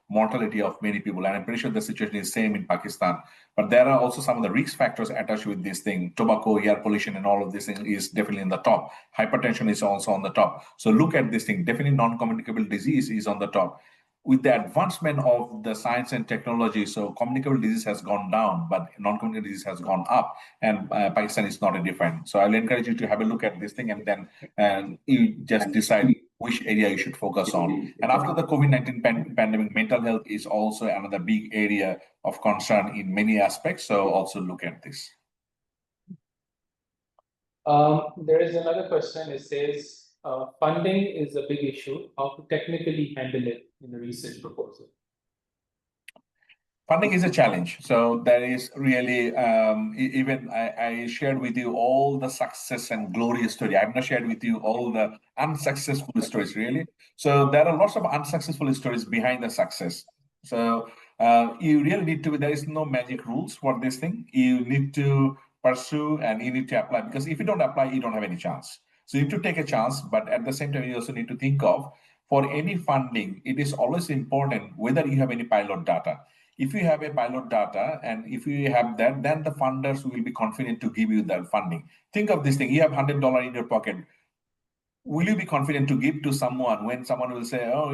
mortality of many people, and I'm pretty sure the situation is same in Pakistan. But there are also some of the risk factors attached with this thing. Tobacco, air pollution, and all of this thing is definitely in the top. Hypertension is also on the top. So look at this thing. Definitely non-communicable disease is on the top. With the advancement of the science and technology, so communicable disease has gone down, but non-communicable disease has gone up, and Pakistan is not a different. So I'll encourage you to have a look at this thing, and then you just decide which area you should focus on. And after the COVID-19 pandemic, mental health is also another big area of concern in many aspects. So also look at this. There is another question. It says, funding is a big issue. How to technically handle it in a research proposal? Funding is a challenge. So there is really, even I shared with you all the success and glorious story. I've not shared with you all the unsuccessful stories, really. So there are lots of unsuccessful stories behind the success. So you really need to, there is no magic rules for this thing. You need to pursue and you need to apply, because if you don't apply, you don't have any chance. So you need to take a chance, but at the same time, you also need to think of, for any funding, it is always important whether you have any pilot data. If you have a pilot data and if you have that, then the funders will be confident to give you that funding. Think of this thing, you have $100 in your pocket. Will you be confident to give to someone when someone will say, oh,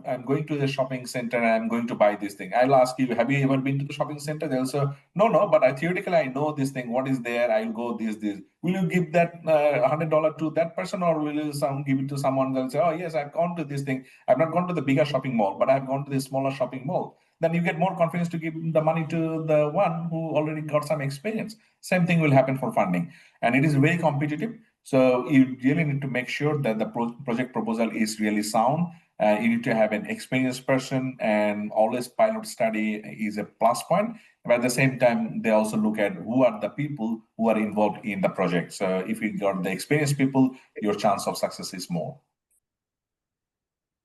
I'm going to the shopping center and I'm going to buy this thing? I'll ask you, have you ever been to the shopping center? They'll say, no, but theoretically I know this thing. What is there? I'll go this. Will you give that $100 to that person, or will you give it to someone? They'll say, oh yes, I've gone to this thing. I've not gone to the bigger shopping mall, but I've gone to the smaller shopping mall. Then you get more confidence to give the money to the one who already got some experience. Same thing will happen for funding. And it is very competitive. So you really need to make sure that the project proposal is really sound. You need to have an experienced person, and always pilot study is a plus point. But at the same time, they also look at who are the people who are involved in the project. So if you got the experienced people, your chance of success is more.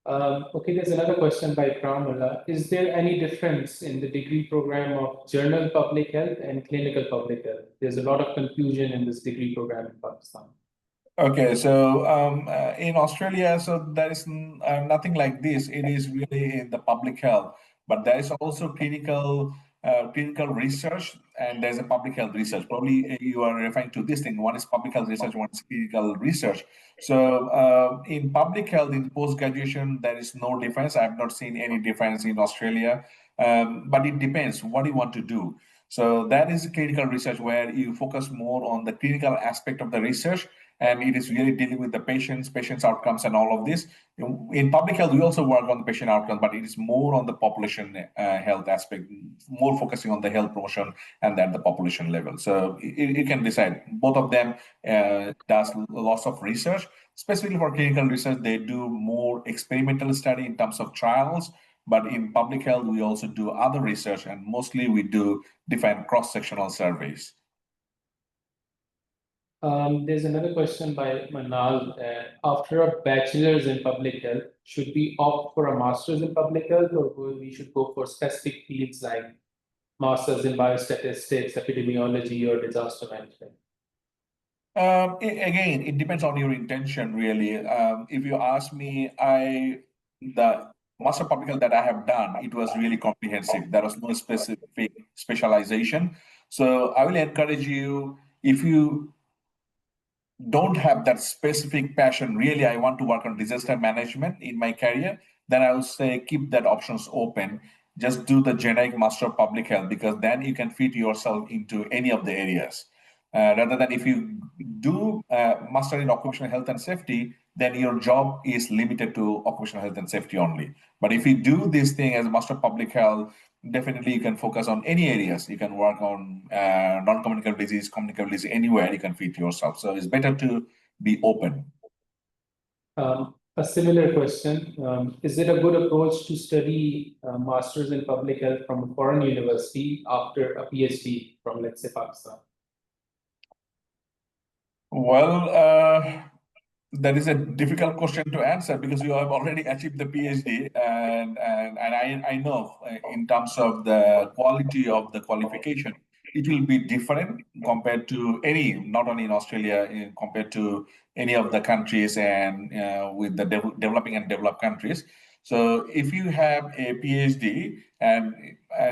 Okay, there's another question by Pramula. Is there any difference in the degree program of general public health and clinical public health? There's a lot of confusion in this degree program in Pakistan. Okay, so in Australia, so there is nothing like this. It is really in the public health, but there is also clinical research, and there's a public health research. Probably you are referring to this thing. One is public health research, one is clinical research. So in public health, in post graduation, there is no difference. I have not seen any difference in Australia, but it depends what you want to do. So that is clinical research where you focus more on the clinical aspect of the research, and it is really dealing with the patients outcomes and all of this. In public health we also work on the patient outcomes, but it is more on the population health aspect, more focusing on the health promotion and then the population level. So you can decide. Both of them does lots of research. Specifically for clinical research, they do more experimental study in terms of trials, but in public health we also do other research, and mostly we do different cross-sectional surveys. There's another question by Manal. After a bachelor's in public health, should we opt for a master's in public health, or we should go for specific fields like master's in biostatistics, epidemiology, or disaster management? Again, it depends on your intention, really. If you ask me, the master public health that I have done, it was really comprehensive. There was no specific specialization. So I will encourage you, if you don't have that specific passion, really, I want to work on disaster management in my career, then I would say keep that options open. Just do the generic master of public health, because then you can fit yourself into any of the areas. Rather than if you do master in occupational health and safety, then your job is limited to occupational health and safety only. But if you do this thing as a master of public health, definitely you can focus on any areas. You can work on non-communicable disease, communicable disease, anywhere you can fit yourself. So it's better to be open. A similar question, is it a good approach to study masters in public health from a foreign university after a PhD from, let's say, Pakistan? Well, that is a difficult question to answer, because you have already achieved the PhD, and I know in terms of the quality of the qualification, it will be different compared to any, not only in Australia, compared to any of the countries, and with the developing and developed countries. So if you have a PhD, and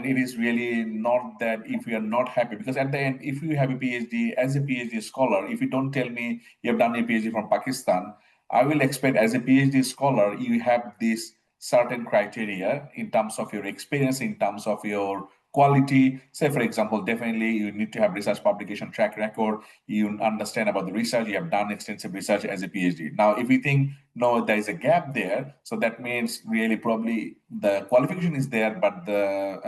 it is really not that, if you are not happy, because at the end, if you have a PhD, as a PhD scholar, if you don't tell me you have done a PhD from Pakistan, I will expect as a PhD scholar, you have this certain criteria in terms of your experience, in terms of your quality. Say, for example, definitely you need to have research publication track record. You understand about the research. You have done extensive research as a PhD. Now, if you think, no, there is a gap there, so that means really probably the qualification is there, but the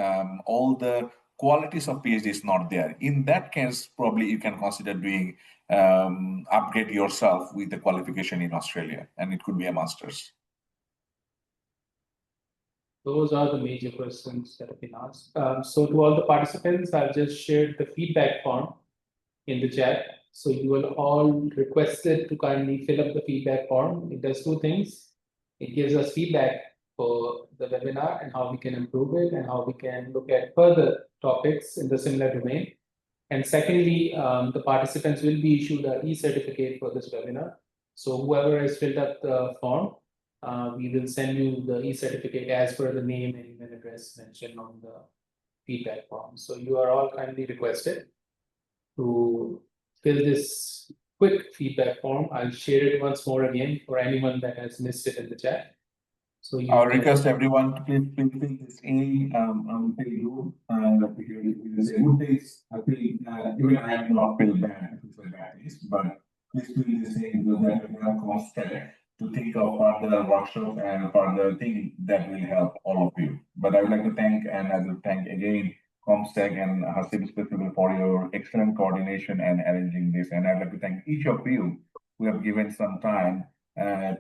all the qualities of PhD is not there. In that case, probably you can consider doing upgrade yourself with the qualification in Australia, and it could be a master's. Those are the major questions that have been asked. So to all the participants, I've just shared the feedback form in the chat. So you will all requested to kindly fill up the feedback form. It does two things. It gives us feedback for the webinar and how we can improve it and how we can look at further topics in the similar domain. And secondly, the participants will be issued an e-certificate for this webinar. So whoever has filled up the form, we will send you the e-certificate as per the name and email address mentioned on the feedback form. So you are all kindly requested to fill this quick feedback form. I'll share it once more again for anyone that has missed it in the chat. So you I request everyone to please fill this in until you there's a good days. I feel even I am not feel bad for bad days, but please fill this in, because that will help comstech to think of further workshops and further things that will help all of you. But I would like to thank, and I will thank again comstech and Hasib specifically for your excellent coordination and arranging this. And I'd like to thank each of you who have given some time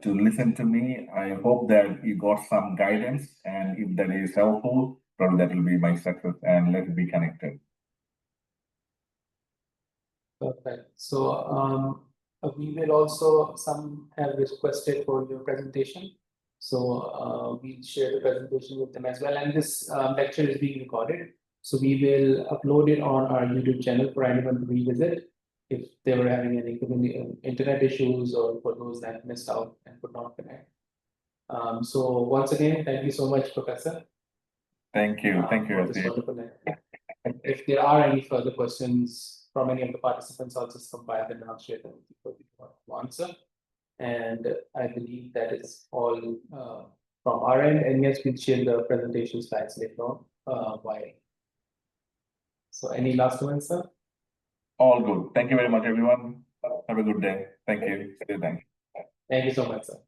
to listen to me. I hope that you got some guidance, and if that is helpful, probably that will be my success, and let's be connected. Perfect. So we will also, some have requested for your presentation. So we'll share the presentation with them as well. And this lecture is being recorded. So we will upload it on our YouTube channel for anyone to revisit. if they were having any internet issues or for those that missed out and could not connect. So once again, thank you so much, Professor. Thank you. Thank you, For this Rajiv. wonderful lecture. And if there are any further questions from any of the participants, I'll just compile them and I'll share them with you for you to answer. And I believe that is all from our end. And yes, we'll share the presentation slides later on. So any last comments, sir? All good. Thank you very much, everyone. Have a good day. Thank you. Thank you. Thank you so much, sir.